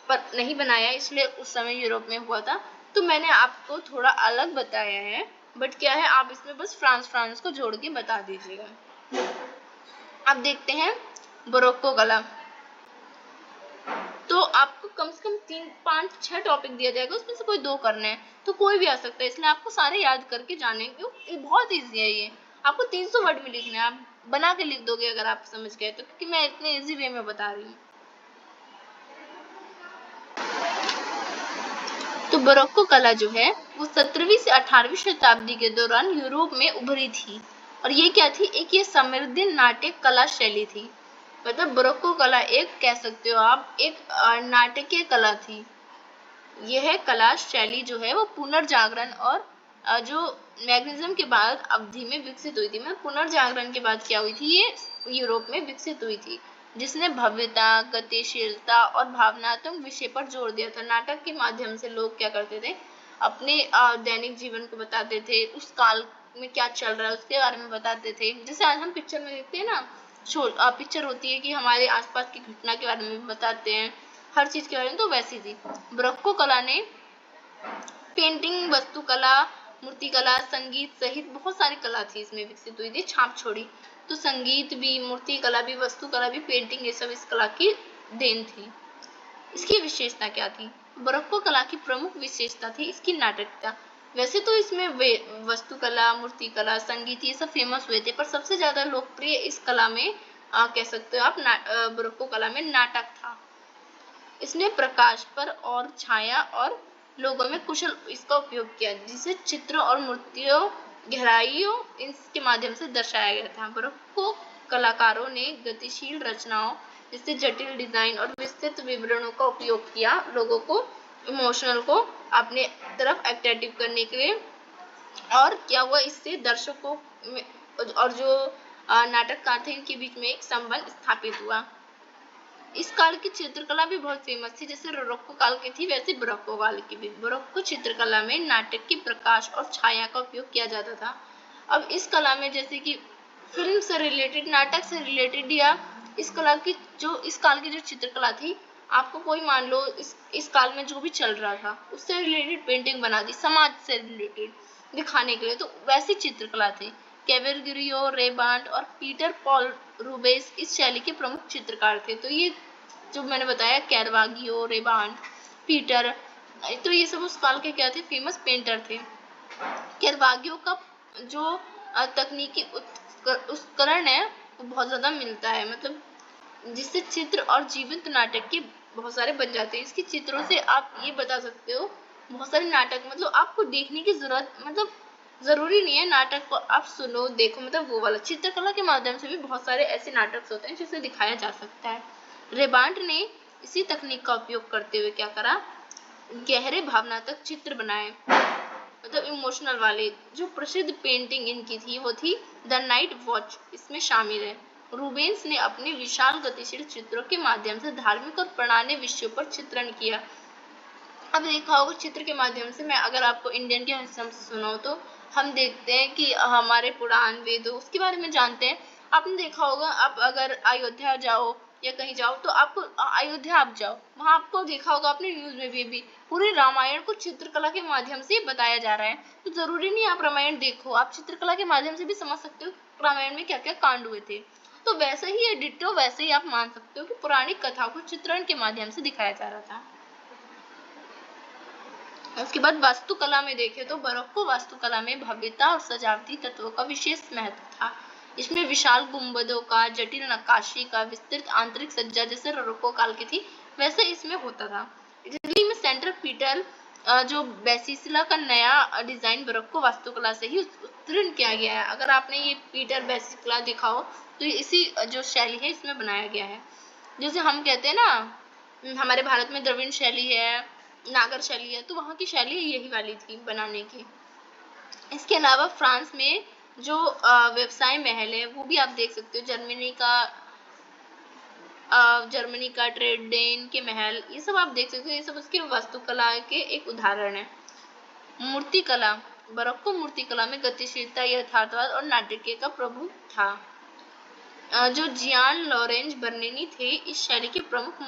पर नहीं बनाया, इसलिए उस समय यूरोप में हुआ था। तो मैंने आपको थोड़ा अलग बताया है, बट क्या है, आप इसमें बस फ्रांस को जोड़ के बता दीजिएगा। अब देखते हैं बरोक्को कला। तो आपको कम से कम 3, 5, 6 टॉपिक दिया जाएगा, उसमें से कोई 2 करने हैं, तो कोई भी आ सकता है, इसलिए आपको सारे याद करके जाने, ये बहुत ईजी है। ये आपको 300 वर्ड में लिखना है, आप बना के लिख दोगे अगर आप समझ गए तो, क्योंकि मैं इतने ईजी वे में बता रही हूँ। तो बरोक्को कला जो है वो 17वीं से 18वीं शताब्दी के दौरान यूरोप में उभरी थी, और ये क्या थी, एक ये समृद्ध नाट्य कला शैली थी। मतलब बरोक्को कला एक कह सकते हो आप, एक नाटकीय कला थी। यह कला शैली जो है वो पुनर्जागरण और जो मैग्निज्म के बाद अवधि में विकसित हुई थी। मतलब पुनर्जागरण के बाद क्या हुई थी, ये यूरोप में विकसित हुई थी, जिसने भव्यता, गतिशीलता और भावनात्मक विषय पर जोर दिया था। नाटक के माध्यम से लोग क्या करते थे, अपने दैनिक जीवन को बताते थे, उस काल में क्या चल रहा है उसके बारे में बताते थे। जैसे आज हम पिक्चर में देखते हैं ना, पिक्चर होती है कि हमारे आसपास की घटना के बारे में भी बताते हैं, हर चीज के बारे में तो वैसी थी। बरोक्को कला ने पेंटिंग, वास्तुकला, मूर्तिकला, संगीत सहित बहुत सारी कला थी इसमें विकसित हुई थी, छाप छोड़ी। तो संगीत भी, मूर्तिकला भी, वास्तुकला भी, पेंटिंग, ये सब इस कला की देन थी। इसकी विशेषता क्या थी? बरोक्को कला की प्रमुख विशेषता थी इसकी नाटकता। वैसे तो इसमें वास्तुकला, मूर्तिकला, संगीत ये सब फेमस हुए थे, पर सबसे ज्यादा लोकप्रिय इस कला में कह सकते हो आप बरोक्को कला में नाटक था। इसने प्रकाश पर और छाया और लोगों में कुशल इसका उपयोग किया, जिसे चित्र और मूर्तियों, गहराइयों इसके माध्यम से दर्शाया गया था। बरोक्को कलाकारों ने गतिशील रचनाओं, जिससे जटिल डिजाइन और विस्तृत विवरणों का उपयोग किया, लोगों को इमोशनल को अपने तरफ अट्रैक्टिव करने के लिए। और क्या हुआ, इससे दर्शकों में और जो नाटककार थे इनके बीच में एक संबंध स्थापित हुआ। इस काल की चित्रकला भी बहुत फेमस थी, जैसे बरोक्को काल की थी वैसे बरोक्को काल की भी। बरोक्को चित्रकला में नाटक के प्रकाश और छाया का उपयोग किया जाता था। अब इस कला में जैसे कि फिल्म से रिलेटेड, नाटक से रिलेटेड, या इस काल की जो चित्रकला थी, आपको कोई मान लो इस काल में जो भी चल रहा था उससे रिलेटेड पेंटिंग बना दी, समाज से रिलेटेड दिखाने के लिए, तो वैसी चित्रकला थी। कैवेरगिरियो, रेबांट और पीटर पॉल रूबेस इस शैली के प्रमुख चित्रकार थे। तो ये जो मैंने बताया, कैरवागियो, रेबांट, पीटर, तो ये सब उस काल के क्या थे, फेमस पेंटर थे। कैरवागियो का जो तकनीकी उपकरण है वो बहुत ज्यादा मिलता है, मतलब जिससे चित्र और जीवंत नाटक के बहुत सारे बन जाते हैं। इसके चित्रों से आप ये बता सकते हो बहुत सारे नाटक, मतलब आपको देखने की जरूरत, मतलब जरूरी नहीं है नाटक को आप सुनो देखो, मतलब वो वाला, चित्रकला के माध्यम से भी बहुत सारे ऐसे नाटक होते हैं जिसे दिखाया जा सकता है। रेबांट ने इसी तकनीक का उपयोग करते हुए क्या करा, गहरे भावनात्मक चित्र बनाए, मतलब इमोशनल वाले। जो प्रसिद्ध पेंटिंग इनकी थी वो थी द नाइट वॉच, इसमें शामिल है। रूबेंस ने अपने विशाल गतिशील चित्रों के माध्यम से धार्मिक और पुराने विषयों पर चित्रण किया। अब देखा होगा चित्र के माध्यम से, मैं अगर आपको इंडियन के हिसाब से सुनाऊं तो हम देखते हैं कि हमारे पुराण वेदों उसके बारे में जानते हैं। आपने देखा होगा, आप अगर अयोध्या जाओ या कहीं जाओ तो आपको अयोध्या आप जाओ, वहां आपको देखा होगा आपने न्यूज में भी पूरे रामायण को चित्रकला के माध्यम से बताया जा रहा है। तो जरूरी नहीं आप रामायण देखो, आप चित्रकला के माध्यम से भी समझ सकते हो रामायण में क्या क्या कांड हुए थे। तो वैसे ही ये डिट्टो वैसे ही आप मान सकते हो कि पुरानी कथाओं को चित्रण के माध्यम से दिखाया जा रहा था। उसके बाद वास्तुकला में देखें तो बरोक्को वास्तुकला में भव्यता और सजावटी तत्वों का विशेष महत्व था। इसमें विशाल गुंबदों का, जटिल नक्काशी का, विस्तृत आंतरिक सज्जा जैसे बरोक्को काल की थी वैसे इसमें होता था। इटली में सेंटर पीटर जो बेसिलिका का नया डिजाइन बरोक्को वास्तुकला से ही उत्तीर्ण किया गया है। अगर आपने ये पीटर बेसिलिका देखा हो तो इसी जो शैली है इसमें बनाया गया है। जैसे हम कहते हैं ना हमारे भारत में द्रविड़ शैली है, नागर शैली है, तो वहाँ की शैली यही वाली थी बनाने की। इसके अलावा फ्रांस में जो व्यवसाय महल है वो भी आप देख सकते हो, जर्मनी का ट्रेडेन के महल, ये सब आप देख सकते हो, ये सब उसकी वास्तुकला के एक उदाहरण है। मूर्तिकला, बरोक्को मूर्तिकला में गतिशीलता, यथार्थवाद और नाटकीय का प्रभुत्व था। जो जियान लॉरेंज बर्निनी थे इस शैली के प्रमुख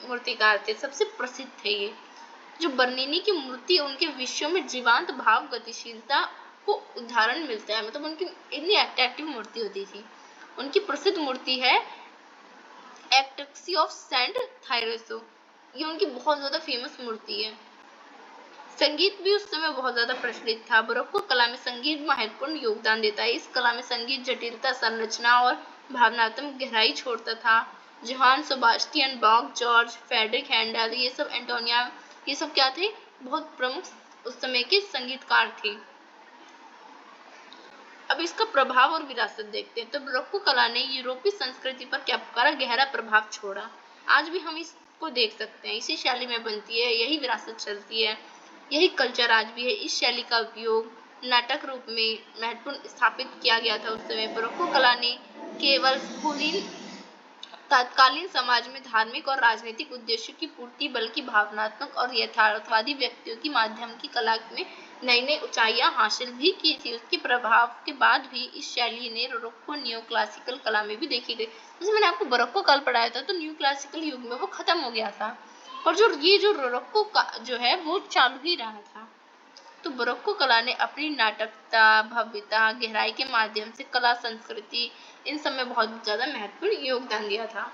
मूर्तिकार थे, सबसे प्रसिद्ध थे ये। जो बर्निनी की मूर्ति, उनके विषयों में जीवांत भाव, गतिशीलता को उदाहरण मिलता है, मतलब उनकी इतनी अट्रैक्टिव मूर्ति होती थी। उनकी प्रसिद्ध मूर्ति है एक्टसी ऑफ सेंट थायरेसो, ये उनकी बहुत ज्यादा फेमस मूर्ति है। संगीत भी उस समय बहुत ज्यादा प्रचलित था। बरोक्को कला में संगीत महत्वपूर्ण योगदान देता है। इस कला में संगीत जटिलता, संरचना और भावनात्मक गहराई छोड़ता था। जोहान सेबास्टियन बाख, जॉर्ज फ्रेडरिक हैंडल, ये सब एंटोनिया, ये सब क्या थे, बहुत प्रमुख उस समय के संगीतकार थे। अब इसका प्रभाव और विरासत देखते हैं। तो बरोक्को कला ने यूरोपीय संस्कृति पर क्या प्रकार गहरा प्रभाव छोड़ा। आज भी हम इसको देख सकते हैं, इसी शैली में बनती है, यही विरासत चलती है, यही कल्चर आज भी है। इस शैली का उपयोग नाटक रूप में महत्वपूर्ण स्थापित किया गया था उस समय। बरोक्को कला ने केवल कुलीन तत्कालीन समाज में धार्मिक और राजनीतिक उद्देश्यों की पूर्ति, बल्कि भावनात्मक और यथार्थवादी व्यक्तियों की माध्यम की कला में नई नई ऊंचाइयां हासिल भी की थी। उसके प्रभाव के बाद भी इस शैली ने बरोक्को न्यू क्लासिकल कला में भी देखी गई। जैसे मैंने आपको बरोक्को काल पढ़ाया था तो न्यू क्लासिकल युग में वो खत्म हो गया था, और जो रोरक्को का जो है वो चालू ही रहा था। तो बरोक्को कला ने अपनी नाटकता, भव्यता, गहराई के माध्यम से कला, संस्कृति इन सब में बहुत ज्यादा महत्वपूर्ण योगदान दिया था।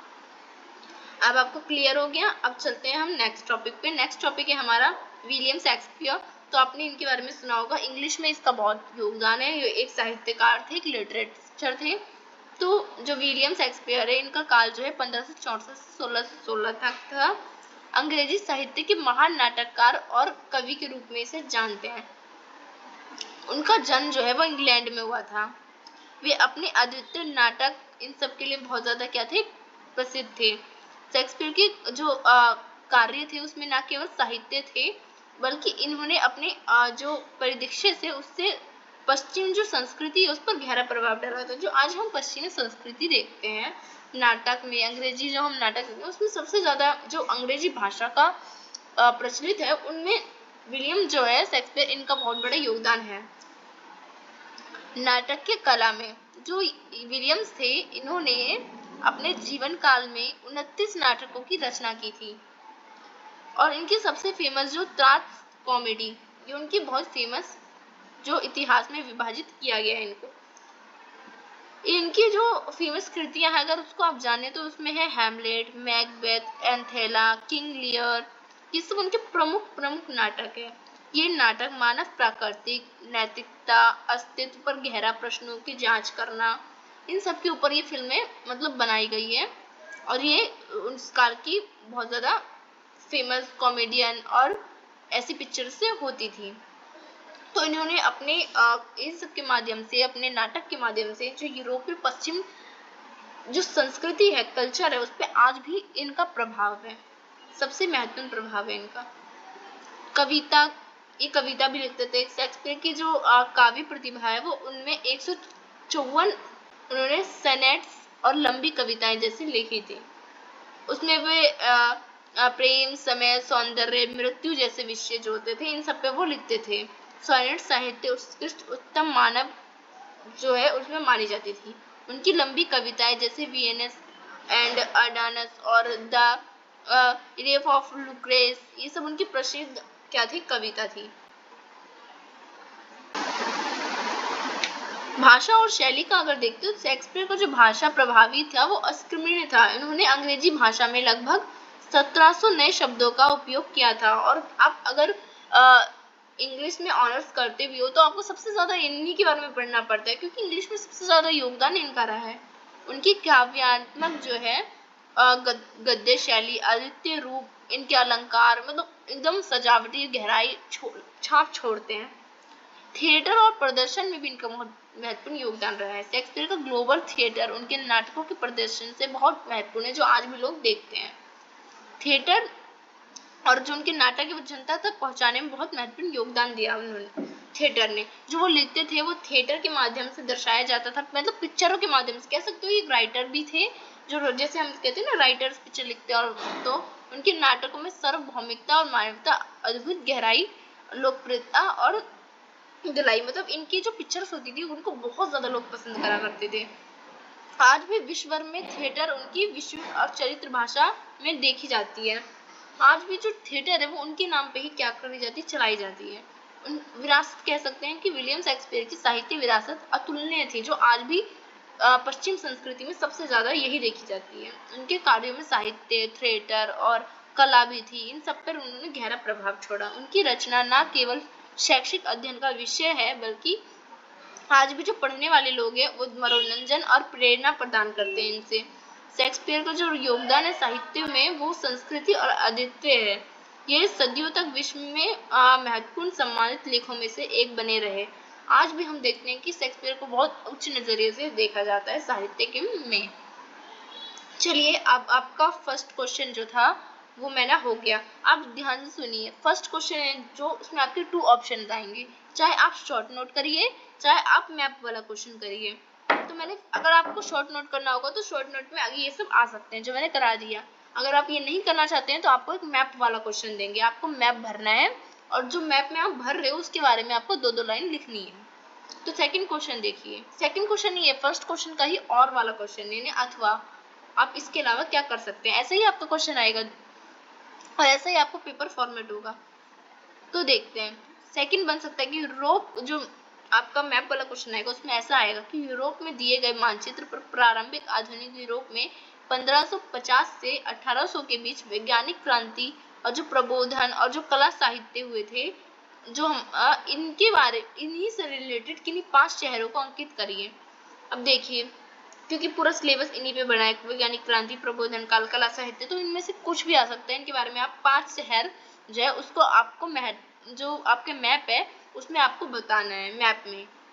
अब आपको क्लियर हो गया। अब चलते हैं हम नेक्स्ट टॉपिक पे। नेक्स्ट टॉपिक है हमारा विलियम शेक्सपियर। तो आपने इनके बारे में सुना होगा, इंग्लिश में इसका बहुत योगदान है। ये एक साहित्यकार थे, एक लिटरेचर थे। तो जो विलियम शेक्सपियर है, इनका काल जो है 1564 से 1616 तक था। अंग्रेजी साहित्य के महान नाटककार और कवि के रूप में इसे जानते हैं। उनका जन्म जो है वो इंग्लैंड में हुआ था। वे अपने अद्वितीय नाटक इन सब के लिए बहुत ज्यादा क्या थे, प्रसिद्ध थे। शेक्सपियर के जो कार्य थे उसमें न केवल साहित्य थे, बल्कि इन्होंने अपने जो परिदृश्य से उससे पश्चिम जो संस्कृति है उस पर गहरा प्रभाव डाला था। जो आज हम पश्चिमी संस्कृति देखते हैं नाटक में, अंग्रेजी जो हम नाटक देखते हैं उसमें सबसे ज्यादा जो अंग्रेजी भाषा का प्रचलित है, उनमें विलियम जो है शेक्सपियर, इनका बहुत बड़ा योगदान है। नाटक के कला में जो विलियम्स थे, इन्होंने अपने जीवन काल में 29 नाटकों की रचना की थी। और इनकी सबसे फेमस जो त्रास कॉमेडी, ये उनकी बहुत फेमस जो इतिहास में विभाजित किया गया है इनको। इनकी जो फेमस कृतियां हैं अगर उसको आप जाने तो उसमें है हैमलेट, मैकबेथ, एंथेला, किंग लियर, ये सब उनके प्रमुख नाटक है। ये नाटक मानव प्राकृतिक, नैतिकता, अस्तित्व पर गहरा प्रश्नों की जांच करना, इन सब के ऊपर ये फिल्में मतलब बनाई गई है। और ये उस काल की बहुत ज्यादा फेमस कॉमेडियन और ऐसी पिक्चर से होती थी। तो इन्होंने अपने इन सब के माध्यम से, अपने नाटक के माध्यम से जो यूरोपीय पश्चिम जो संस्कृति है, कल्चर है, उस पर आज भी इनका प्रभाव है, सबसे महत्वपूर्ण प्रभाव है इनका। कविता, ये कविता भी लिखते थे। शेक्सपियर की जो काव्य प्रतिभा है वो उनमें 154 उन्होंने सनेट्स और लंबी कविताएं जैसी लिखी थी। उसमें वे प्रेम, समय, सौंदर्य, मृत्यु जैसे विषय जो होते थे इन सब पे वो लिखते थे। सोनेट साहित्य उत्कृष्ट उत्तम मानव जो है उसमें मानी जाती थी। उनकी लंबी कविताएं जैसे वीनस एंड अडानस और द रेप ऑफ लुक्रेस, ये सब उनकी प्रसिद्ध क्या थी, कविता थी। भाषा और शैली का अगर देखते हो, शेक्सपियर का जो भाषा प्रभावी था वो अष्टक्रमणीय था। इन्होंने अंग्रेजी भाषा में लगभग 1700 नए शब्दों का उपयोग किया था। और आप अगर इंग्लिश में ऑनर्स करते भी हो तो आपको सबसे ज्यादा इन्हीं के बारे में पढ़ना पड़ता है, क्योंकि इंग्लिश में सबसे ज्यादा योगदान इनका रहा है। उनकी काव्यात्मक जो है गद्य शैली, अद्वितीय रूप, इनके अलंकार मतलब एकदम सजावटी गहराई छाप छोड़ते हैं। थिएटर और प्रदर्शन में भी इनका बहुत महत्वपूर्ण योगदान रहा है। शेक्सपियर का ग्लोबल थिएटर उनके नाटकों के प्रदर्शन से बहुत महत्वपूर्ण है, जो आज भी लोग देखते हैं। थिएटर और जो उनके नाटक है वो जनता तक पहुंचाने में बहुत महत्वपूर्ण योगदान दिया उन्होंने। थिएटर ने जो वो लिखते थे वो थिएटर के माध्यम से दर्शाया जाता था, मतलब पिक्चरों के माध्यम से कह सकते हो। ये राइटर भी थे, जो जैसे हम कहते हैं ना राइटर्स पिक्चर लिखते हैं, और तो उनके नाटकों में सार्वभौमिकता और मानवता, अद्भुत गहराई, लोकप्रियता और दिलाई, मतलब इनकी जो पिक्चर्स होती थी उनको बहुत ज्यादा लोग पसंद करा करते थे। आज भी विश्व भर में थिएटर उनकी विश्व और चरित्र भाषा में देखी जाती है। आज भी जो थिएटर है वो उनके नाम पे ही क्या करी जाती है, चलाई जाती है। विरासत कह सकते हैं कि विलियम शेक्सपियर की साहित्य विरासत अतुलनीय थी, जो आज भी पश्चिम संस्कृति में सबसे ज्यादा यही देखी जाती है। उनके कार्यों में साहित्य, थिएटर और कला भी थी, इन सब पर उन्होंने गहरा प्रभाव छोड़ा। उनकी रचना न केवल शैक्षिक अध्ययन का विषय है, बल्कि आज भी जो पढ़ने वाले लोग हैं वो मनोरंजन और प्रेरणा प्रदान करते हैं इनसे। शेक्सपियर का जो योगदान है साहित्य में वो संस्कृति और अद्वितीय है। ये सदियों तक विश्व में महत्वपूर्ण सम्मानित लेखों में से एक बने रहे। आज भी हम देखते हैं कि शेक्सपियर को बहुत उच्च नजरिए से देखा जाता है साहित्य के में। चलिए अब आपका फर्स्ट क्वेश्चन जो था वो मैंने हो गया। आप ध्यान से सुनिए, फर्स्ट क्वेश्चन है जो उसमें आपके 2 ऑप्शन आएंगे, चाहे आप शॉर्ट नोट करिए चाहे आप मैप वाला क्वेश्चन करिए। तो मैंने, अगर आपको शॉर्ट नोट करना होगा तो शॉर्ट नोट में आगे ये सब आ सकते हैं जो मैंने करा दिया। अगर आप ये नहीं करना चाहते हैं तो आपको एक मैप वाला क्वेश्चन देंगे, आपको मैप भरना है और जो मैप में आप भर रहे हो उसके बारे में आपको 2-2 लाइन लिखनी है। तो सेकंड क्वेश्चन देखिए, सेकंड क्वेश्चन नहीं है, फर्स्ट क्वेश्चन का ही और वाला क्वेश्चन, यानी अथवा आप इसके अलावा क्या कर सकते हैं, ऐसे ही आपका क्वेश्चन आएगा। और ऐसा ही आपको पेपर फॉर्मेट होगा। तो देखते हैं। सेकंड बन सकता है कि यूरोप, जो आपका मैप वाला क्वेश्चन आएगा उसमें ऐसा आएगा कि यूरोप में दिए गए मानचित्र पर प्रारंभिक आधुनिक यूरोप में 1550 से 1800 के बीच वैज्ञानिक क्रांति और जो प्रबोधन और जो कला साहित्य हुए थे, जो हम इनके बारे, इन्हीं से रिलेटेड किन्हीं 5 शहरों को अंकित करिए। अब देखिए, क्योंकि पूरा सिलेबस इन्हीं पे बना है, वैज्ञानिक क्रांति, प्रबोधन काल, कला साहित्य, तो इनमें से कुछ भी आ सकता है। इनके बारे में आप 5 शहर जो है उसको आपको जो आपके मैप है उसमें आपको बताना है।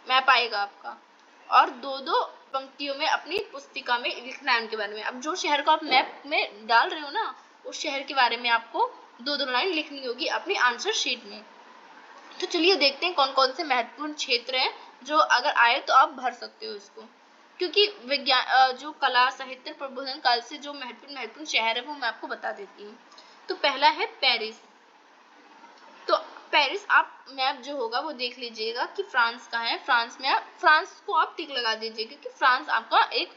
मैप आएगा आपका, और 2-2 पंक्तियों में अपनी पुस्तिका में लिखना है उनके बारे में। अब जो शहर को आप मैप में डाल रहे हो ना, उस शहर के बारे में आपको 2-2 लाइन लिखनी होगी अपनी आंसर शीट में। तो चलिए देखते हैं कौन कौन से महत्वपूर्ण क्षेत्र हैं जो अगर आए तो आप भर सकते हो इसको। क्योंकि विज्ञान, जो कला साहित्य प्रबोधन काल से जो महत्वपूर्ण शहर है वो मैं आपको बता देती हूँ। तो पहला है पेरिस। तो पेरिस, आप मैप जो होगा वो देख लीजिएगा कि फ्रांस का है। फ्रांस में फ्रांस को आप टिक लगा दीजिएगा कि फ्रांस आपका एक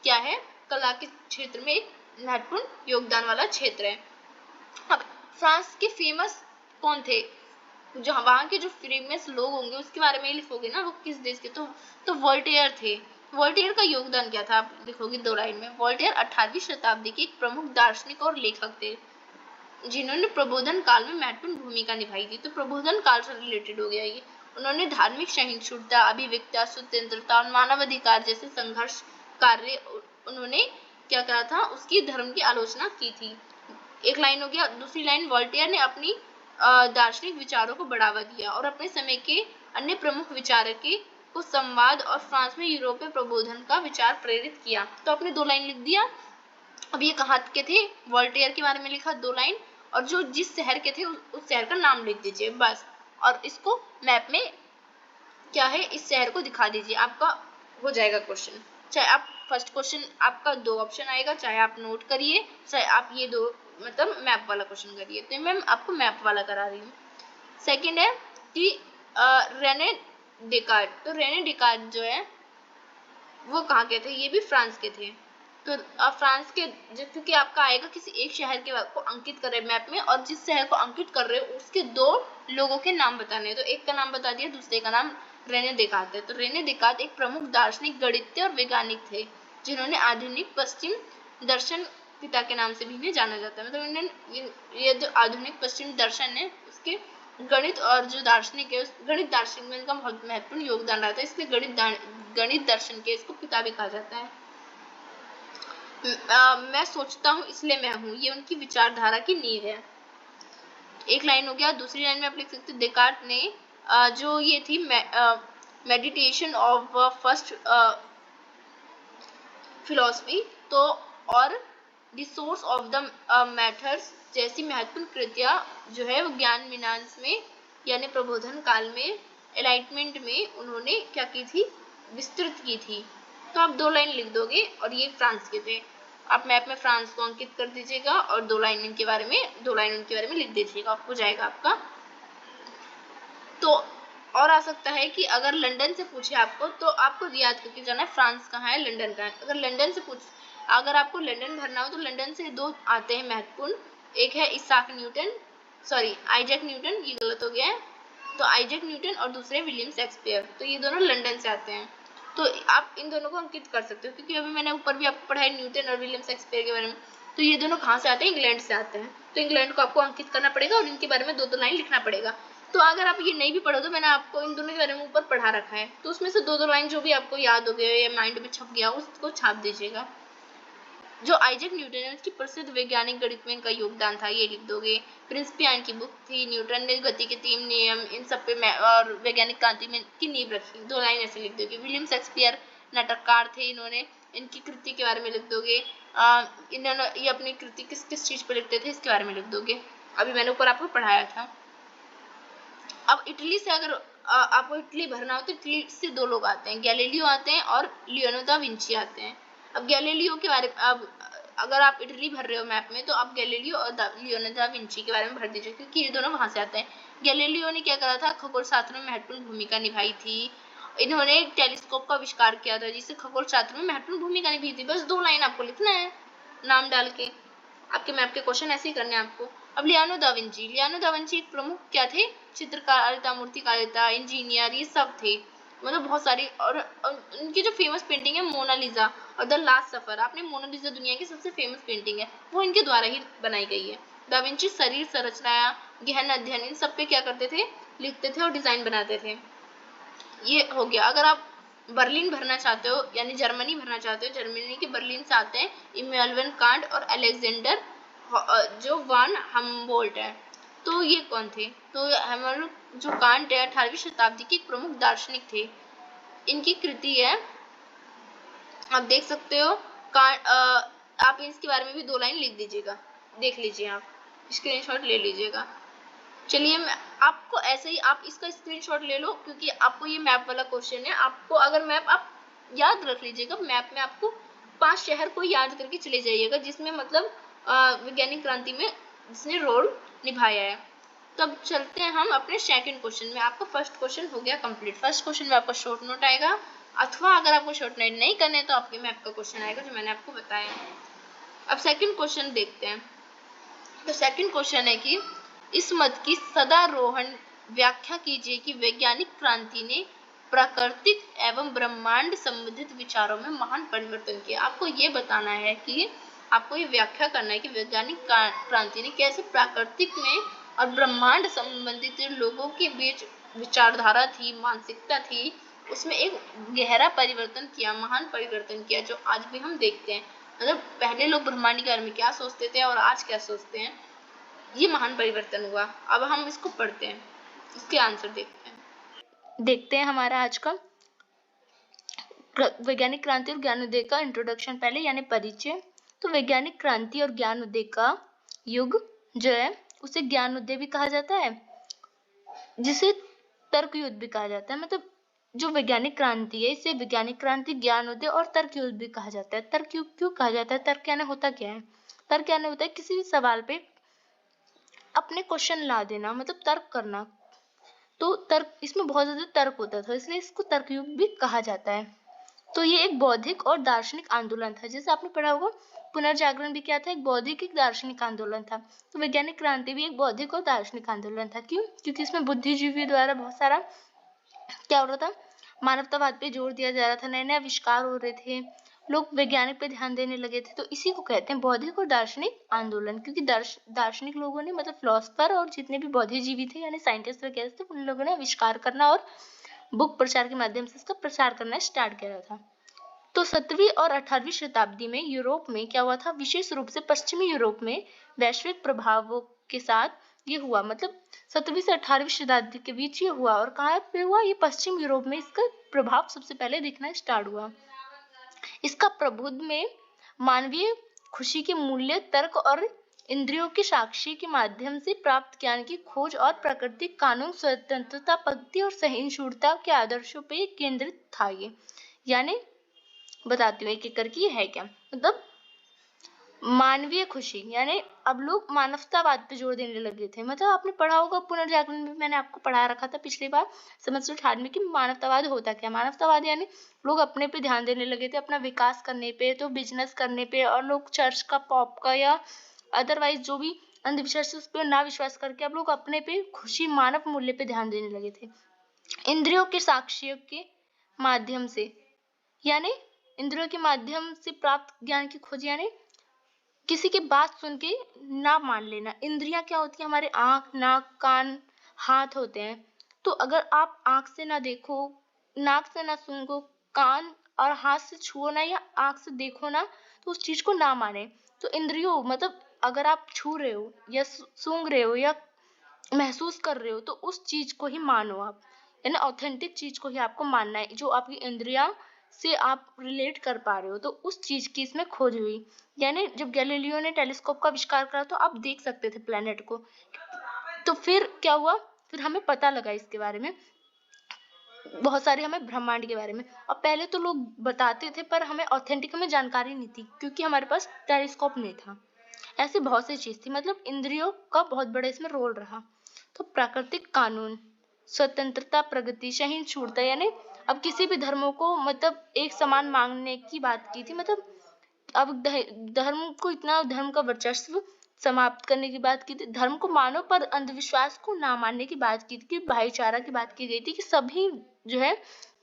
क्या है, कला के क्षेत्र में एक महत्वपूर्ण योगदान वाला क्षेत्र है। अब फ्रांस के फेमस कौन थे, जो वहाँ के जो फेमस लोग होंगे उसके बारे में लिखोगे ना, वो किस देश के, तो वोल्टेयर थे। वोल्टेयर का योगदान क्या था आप लिखोगे 2 लाइन में। वोल्टेयर 18वीं शताब्दी के एक प्रमुख दार्शनिक और लेखक थे जिन्होंने प्रबोधन काल में महत्वपूर्ण भूमिका निभाई थी। तो प्रबोधन काल से रिलेटेड हो गया ये। उन्होंने धार्मिक सहिष्णुता, अभिव्यक्ति, स्वतंत्रता और मानवाधिकार जैसे संघर्ष कार्य उन्होंने क्या कहा था, उसकी धर्म की आलोचना की थी। एक लाइन हो गया। दूसरी लाइन, वोल्टेयर ने अपनी दार्शनिक विचारों को बढ़ावा दिया और अपने समय के अन्य प्रमुख विचारकों को संवाद और फ्रांस में यूरोपीय प्रबोधन का विचार प्रेरित किया। तो आपने 2 लाइन लिख दिया। अब ये कहाँ के थे, वोल्टेयर के बारे में लिखा 2 लाइन, और जो जिस शहर के थे उस शहर का नाम लिख दीजिए बस। और इसको मैप में क्या है, इस शहर को दिखा दीजिए, आपका हो जाएगा क्वेश्चन। चाहे आप फर्स्ट क्वेश्चन आपका 2 ऑप्शन आएगा, चाहे आप नोट करिए, चाहे आप ये 2 मतलब मैप वाला क्वेश्चन करिए। तो मैं आपको मैप वाला करा रही हूँ। सेकंड है कि रेने डेकार्ट। तो रेने डेकार्ट जो है वो कहाँ के थे, ये भी फ्रांस के थे। तो फ्रांस के, क्योंकि आपका आएगा किसी एक शहर के को अंकित कर रहे हैं मैप में, और जिस शहर को अंकित कर रहे हो उसके 2 लोगों के नाम बताने हैं। तो एक का नाम बता दिया, दूसरे का नाम रेने डेकार्ट है। तो रेने डेकार्ट एक प्रमुख दार्शनिक, गणितज्ञ और वैज्ञानिक थे जिन्होंने आधुनिक पश्चिम दर्शन पिता के नाम से भी इन्हें जाना जाता है। मतलब इन्हें ये जो आधुनिक पश्चिम दर्शन है उसके गणित और जो दार्शनिक है, गणित दार्शनिक में इनका बहुत महत्वपूर्ण योगदान रहा था, इसलिए गणित दर्शन के इसको पिता भी कहा जाता है। मैं सोचता हूँ इसलिए मैं हूँ, ये उनकी विचारधारा की नींव है। एक लाइन हो गया। दूसरी लाइन में आप लिख सकते हो, डेकार्ट ने जो ये थी मेडिटेशन ऑफ फर्स्ट फिलॉसफी, तो और the source of the methods जैसी महत्वपूर्ण कृतियां जो है वो ज्ञान मीमांसा में यानी प्रबोधन काल में, एनलाइटमेंट में उन्होंने क्या की थी, विस्तृत की थी। तो आप 2 लाइन लिख दोगे, और ये फ्रांस के थे। आप मैप में फ्रांस को अंकित कर दीजिएगा और 2 लाइन उनके बारे में लिख दीजिएगा, हो जाएगा आपका। तो और आ सकता है कि अगर लंदन से पूछे आपको, तो आपको याद करके जाना है फ्रांस कहाँ है, लंदन कहाँ है। अगर लंदन से अगर आपको लंदन भरना हो तो लंदन से 2 आते हैं महत्वपूर्ण। एक है आइजैक न्यूटन, ये गलत हो गया है। तो आइजैक न्यूटन और दूसरे विलियम शेक्सपियर, तो ये दोनों लंदन से आते हैं। तो आप इन दोनों को अंकित कर सकते हो, क्योंकि अभी मैंने ऊपर भी आपको पढ़ाया न्यूटन और विलियम शेक्सपियर के बारे में। तो ये दोनों कहाँ से आते हैं, इंग्लैंड से आते हैं। तो इंग्लैंड को आपको अंकित करना पड़ेगा और इनके बारे में 2-2 लाइन लिखना पड़ेगा। तो अगर आप ये नहीं भी पढ़ो तो मैंने आपको इन दोनों के बारे में ऊपर पढ़ा रखा है, तो उसमें से 2-2 लाइन जो भी आपको याद हो गया या माइंड में छप गया उसको छाप दीजिएगा। जो आइजैक न्यूटन है उसकी प्रसिद्ध वैज्ञानिक गणित में इनका योगदान था, ये लिख दोगे। प्रिंसिपियन की बुक थी, न्यूटन ने गति के 3 नियम, इन सब पे और वैज्ञानिक क्रांति में की नींव रखी, 2 लाइन ऐसे लिख दोगे। विलियम शेक्सपियर नाटककार थे, इन्होंने इनकी कृति के बारे में लिख दोगे। इन्होंने ये अपनी कृति किस किस चीज पे लिखते थे इसके बारे में लिख दोगे, अभी मैंने ऊपर आपको पढ़ाया था। अब इटली से अगर आपको इटली भरना हो तो इटली से 2 लोग आते हैं, गैलीलियो आते हैं और लियोनार्डो दा विंची आते हैं। अब गैलीलियो के बारे में, अब अगर आप इटली भर रहे हो मैप में तो आप गैलीलियो और लियोनार्डो दा विंची के बारे में भर दीजिए, क्योंकि ये दोनों वहां से आते हैं। गैलीलियो ने क्या करा था, खगोल शास्त्र में महत्वपूर्ण भूमिका निभाई थी। इन्होंने एक टेलीस्कोप का आविष्कार किया था जिससे खगोल शास्त्र में महत्वपूर्ण भूमिका निभाई थी। बस 2 लाइन आपको लिखना है नाम डाल के, आपके मैप के क्वेश्चन ऐसे ही करने हैं आपको। अब लियानो दा विंची एक प्रमुख क्या थे, चित्रकारिता, मूर्तिकारिता, इंजीनियर, ये सब थे, मतलब बहुत सारी। और उनकी जो फेमस पेंटिंग है मोनालिसा और द लास्ट सफर, आपने मोनालिसा दुनिया की सबसे फेमस पेंटिंग है, वो इनके द्वारा ही बनाई गई है। दा विंची शरीर संरचना, गहन अध्ययन, इन सब पे क्या करते थे, लिखते थे और डिजाइन बनाते थे। ये हो गया। अगर आप बर्लिन भरना चाहते हो, यानी जर्मनी भरना चाहते हो, जर्मनी के बर्लिन से आते हैं इमैनुअल कांट और अलेक्जेंडर जो वान हम्बोल्ट है। तो ये कौन थे, तो हमारे जो कांट है 18वीं शताब्दी के एक प्रमुख दार्शनिक थे। इनकी कृति है, आप देख सकते हो, आप इसके बारे में भी 2 लाइन लिख दीजिएगा, देख लीजिए, आप स्क्रीनशॉट ले लीजिएगा। चलिए मैं आपको ऐसे ही, आप इसका स्क्रीनशॉट ले लो, क्योंकि आपको ये मैप वाला क्वेश्चन है। आपको अगर मैप आप याद रख लीजिएगा, मैप में आपको 5 शहर को याद करके चले जाइएगा, जिसमें मतलब वैज्ञानिक क्रांति में जिसने रोल निभाया है। तब चलते हैं हम अपने सेकंड क्वेश्चन में। आपका फर्स्ट क्वेश्चन हो गया कंप्लीट। फर्स्ट क्वेश्चन में आपका शॉर्ट नोट आएगा, अथवा अगर आपको शॉर्ट नोट नहीं करने तो आपके मैप का क्वेश्चन आएगा जो मैंने आपको बताया। अब सेकंड क्वेश्चन देखते हैं। तो सेकंड क्वेश्चन है कि इस मत की सदारोहण व्याख्या कीजिए कि वैज्ञानिक क्रांति ने प्राकृतिक एवं ब्रह्मांड संबंधित विचारों में महान परिवर्तन किया। आपको ये बताना है कि आपको ये व्याख्या करना है कि वैज्ञानिक क्रांति ने कैसे प्राकृतिक में और ब्रह्मांड संबंधित लोगों के बीच विचारधारा थी, मानसिकता थी, उसमें एक गहरा परिवर्तन किया, महान परिवर्तन किया, जो आज भी हम देखते हैं। मतलब पहले लोग ब्रह्मांड के बारे में क्या सोचते थे और आज क्या सोचते हैं, ये महान परिवर्तन हुआ। अब हम इसको पढ़ते हैं, इसके आंसर देखते हैं हमारा आज का वैज्ञानिक क्रांति और ज्ञानोदय का इंट्रोडक्शन पहले, यानी परिचय। तो वैज्ञानिक क्रांति और ज्ञानोदय का युग जो है उसे ज्ञानोदय भी कहा जाता है, जिसे तर्क युद्ध भी कहा जाता है। मतलब जो वैज्ञानिक क्रांति है इसे वैज्ञानिक क्रांति, ज्ञानोदय और तर्क युद्ध भी कहा जाता है। तर्क युग क्यों कहा जाता है? तर्क यानी होता क्या है? तर्क यानी होता है किसी भी सवाल पे अपने क्वेश्चन ला देना, मतलब तर्क करना। तो तर्क, इसमें बहुत ज्यादा तर्क होता था, इसलिए इसको तर्क युग भी कहा जाता है। तो ये एक बौद्धिक और दार्शनिक आंदोलन था। जैसे आपने पढ़ा होगा पुनर्जागरण भी क्या था, एक बौद्धिक एक दार्शनिक आंदोलन था। तो वैज्ञानिक क्रांति भी एक बौद्धिक और दार्शनिक आंदोलन था। क्यों? क्योंकि इसमें बुद्धिजीवी द्वारा बहुत सारा क्या हो रहा था, मानवतावाद पे जोर दिया जा रहा था, नए नए आविष्कार हो रहे थे, लोग वैज्ञानिक पे ध्यान देने लगे थे। तो इसी को कहते हैं बौद्धिक और दार्शनिक आंदोलन। क्योंकि दार्शनिक लोगों ने, मतलब फिलोसफर और जितने भी बौद्धिजीवी थे यानी साइंटिस्ट वगैरह थे, उन लोगों ने आविष्कार करना और बुक प्रचार के माध्यम से इसका प्रचार करना स्टार्ट किया था। तो 17वीं और 18वीं शताब्दी में यूरोप में क्या हुआ था, विशेष रूप से पश्चिमी यूरोप में वैश्विक प्रभावों के साथ ये हुआ। मतलब 17वीं से 18वीं शताब्दी के बीच ये हुआ। और कहाँ पे हुआ? ये पश्चिम यूरोप में इसका प्रभाव सबसे पहले दिखना स्टार्ट हुआ। इसका प्रबुद्ध में मानवीय खुशी के मूल्य, तर्क और इंद्रियों के साक्षी के माध्यम से प्राप्त ज्ञान की खोज और प्राकृतिक कानून, स्वतंत्रता, भक्ति और सहिष्णुता के आदर्शों पे केंद्रित था ये। यानी बताती हूँ एक एक करके ये है क्या। मतलब मानवीय खुशी, यानी अब लोग मानवतावाद पे जोर देने लगे थे। मतलब आपने पढ़ा होगा पुनर्जागरण में, मैंने आपको पढ़ा रखा था पिछली बार सेमेस्टर 18 में कि मानवतावाद होता क्या। मानवतावाद यानी लोग अपने पे ध्यान देने लगे थे, अपना विकास करने पे, तो बिजनेस करने पे, और लोग चर्च का, पॉप का या अदरवाइज जो भी अंधविश्वास उस पर ना विश्वास करके अब लोग अपने पे खुशी, मानव मूल्य पे ध्यान देने लगे थे। इंद्रियों के साक्ष्य के माध्यम से, यानी इंद्रियों के माध्यम से प्राप्त ज्ञान की खोज, यानी किसी की बात सुन के ना मान लेना। इंद्रियां क्या होती है? हमारे आंख, नाक, कान, हाथ होते हैं। तो अगर आप आंख से ना देखो, नाक से ना सूंघो, कान और हाथ से छुओ ना या आंख से देखो ना, तो उस चीज को ना माने। तो इंद्रियों मतलब अगर आप छू रहे हो या सूंघ रहे हो या महसूस कर रहे हो तो उस चीज को ही मानो आप, यानी ऑथेंटिक चीज को ही आपको मानना है, जो आपकी इंद्रियां से आप रिलेट कर पा रहे हो। तो उस चीज की इसमें खोज हुई। यानी जब गैलीलियो ने टेलीस्कोप का आविष्कार करा तो आप देख सकते थे प्लेनेट को। तो फिर क्या हुआ, फिर हमें पता लगा इसके बारे में, बहुत सारे हमें ब्रह्मांड के बारे में। और पहले तो लोग बताते थे पर हमें ऑथेंटिक में जानकारी नहीं थी, क्योंकि हमारे पास टेलीस्कोप नहीं था। ऐसी बहुत सी चीज थी। मतलब इंद्रियों का बहुत बड़ा इसमें रोल रहा। तो प्राकृतिक कानून, स्वतंत्रता, प्रगति, सहिष्णुता, यानी अब किसी भी धर्मों को मतलब एक समान मांगने की बात की थी। मतलब अब धर्म को इतना, धर्म का वर्चस्व समाप्त करने की बात की थी, धर्म को मानो पर अंधविश्वास को ना मानने की बात की थी, भाईचारा की बात की गई थी कि सभी जो है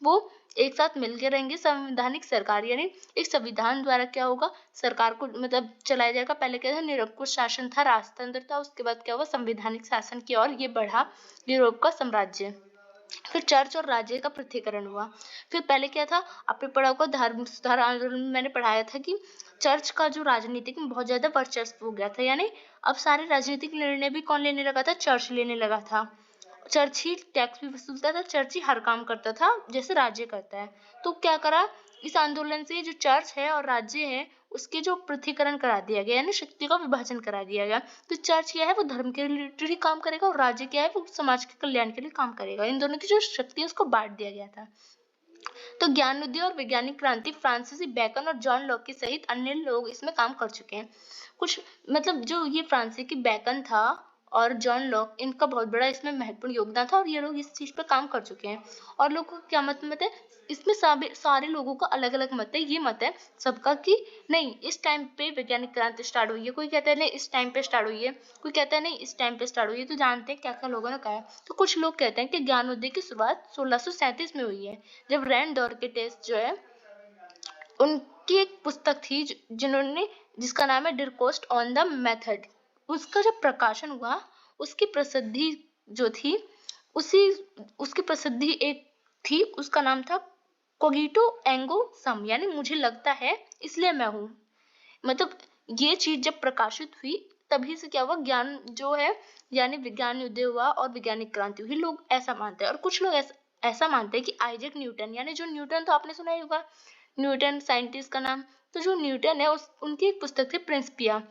वो एक साथ मिलकर रहेंगे। संवैधानिक सरकार यानी एक संविधान द्वारा क्या होगा, सरकार को मतलब चलाया जाएगा। पहले क्या था, निरंकुश शासन था, राजतंत्र था, उसके बाद क्या हुआ, संवैधानिक शासन की ओर ये बढ़ा यूरोप का साम्राज्य। फिर चर्च और राज्य का पृथक्करण हुआ। फिर पहले क्या था, आपने पढ़ा होगा धर्म सुधार आंदोलन में मैंने पढ़ाया था कि चर्च का जो राजनीतिक में बहुत ज्यादा वर्चस्व हो गया था, यानी अब सारे राजनीतिक निर्णय भी कौन लेने लगा था, चर्च लेने लगा था। चर्च ही टैक्स भी वसूलता था, चर्च ही हर काम करता था जैसे राज्य करता है। तो क्या करा, इस आंदोलन से जो चर्च है और राज्य है उसके जो पृथक्करण करा दिया गया, यानी शक्ति का विभाजन करा दिया गया। तो चर्च क्या है, वो धर्म के रिलेटेड ही काम करेगा, और राज्य क्या है, वो समाज के कल्याण के लिए काम करेगा। इन दोनों की जो शक्ति है उसको बांट दिया गया था। तो ज्ञान उदय और वैज्ञानिक क्रांति, फ्रांसीसी बैकन और जॉन लॉक के सहित अन्य लोग इसमें काम कर चुके हैं। कुछ मतलब जो ये फ्रांसीसी बैकन था और जॉन लॉक, इनका बहुत बड़ा इसमें महत्वपूर्ण योगदान था, और ये लोग इस चीज पर काम कर चुके हैं। और लोगों का क्या मत है, इसमें सारे लोगों का अलग अलग मत है। ये मत है सबका कि नहीं इस टाइम पे वैज्ञानिक क्रांति स्टार्ट हुई है, कोई कहता है नहीं इस टाइम पे स्टार्ट हुई है, कोई कहता है नहीं इस टाइम पे स्टार्ट हुई है। तो जानते हैं क्या क्या लोगों ने कहा है। तो कुछ लोग कहते हैं कि ज्ञानोदय की शुरुआत 1637 में हुई है, जब रैंड डॉर्केटेस जो है उनकी एक पुस्तक थी जिन्होंने, जिसका नाम है डिस्कोर्स ऑन द मेथड, उसका जब प्रकाशन हुआ उसकी प्रसिद्धि जो थी उसकी प्रसिद्धि एक थी, उसका नाम था कोगिटो एंगो सम, यानी मुझे लगता है इसलिए मैं हूँ। मतलब ये चीज जब प्रकाशित हुई तभी से क्या हुआ, ज्ञान जो है यानी विज्ञान उदय हुआ और वैज्ञानिक क्रांति हुई, लोग ऐसा मानते हैं। और कुछ लोग ऐसा मानते हैं कि आइजैक न्यूटन, यानी जो न्यूटन तो आपने सुना ही होगा, न्यूटन साइंटिस्ट का नाम। तो जो न्यूटन है उनकी एक पुस्तक थी प्रिंसिपिया।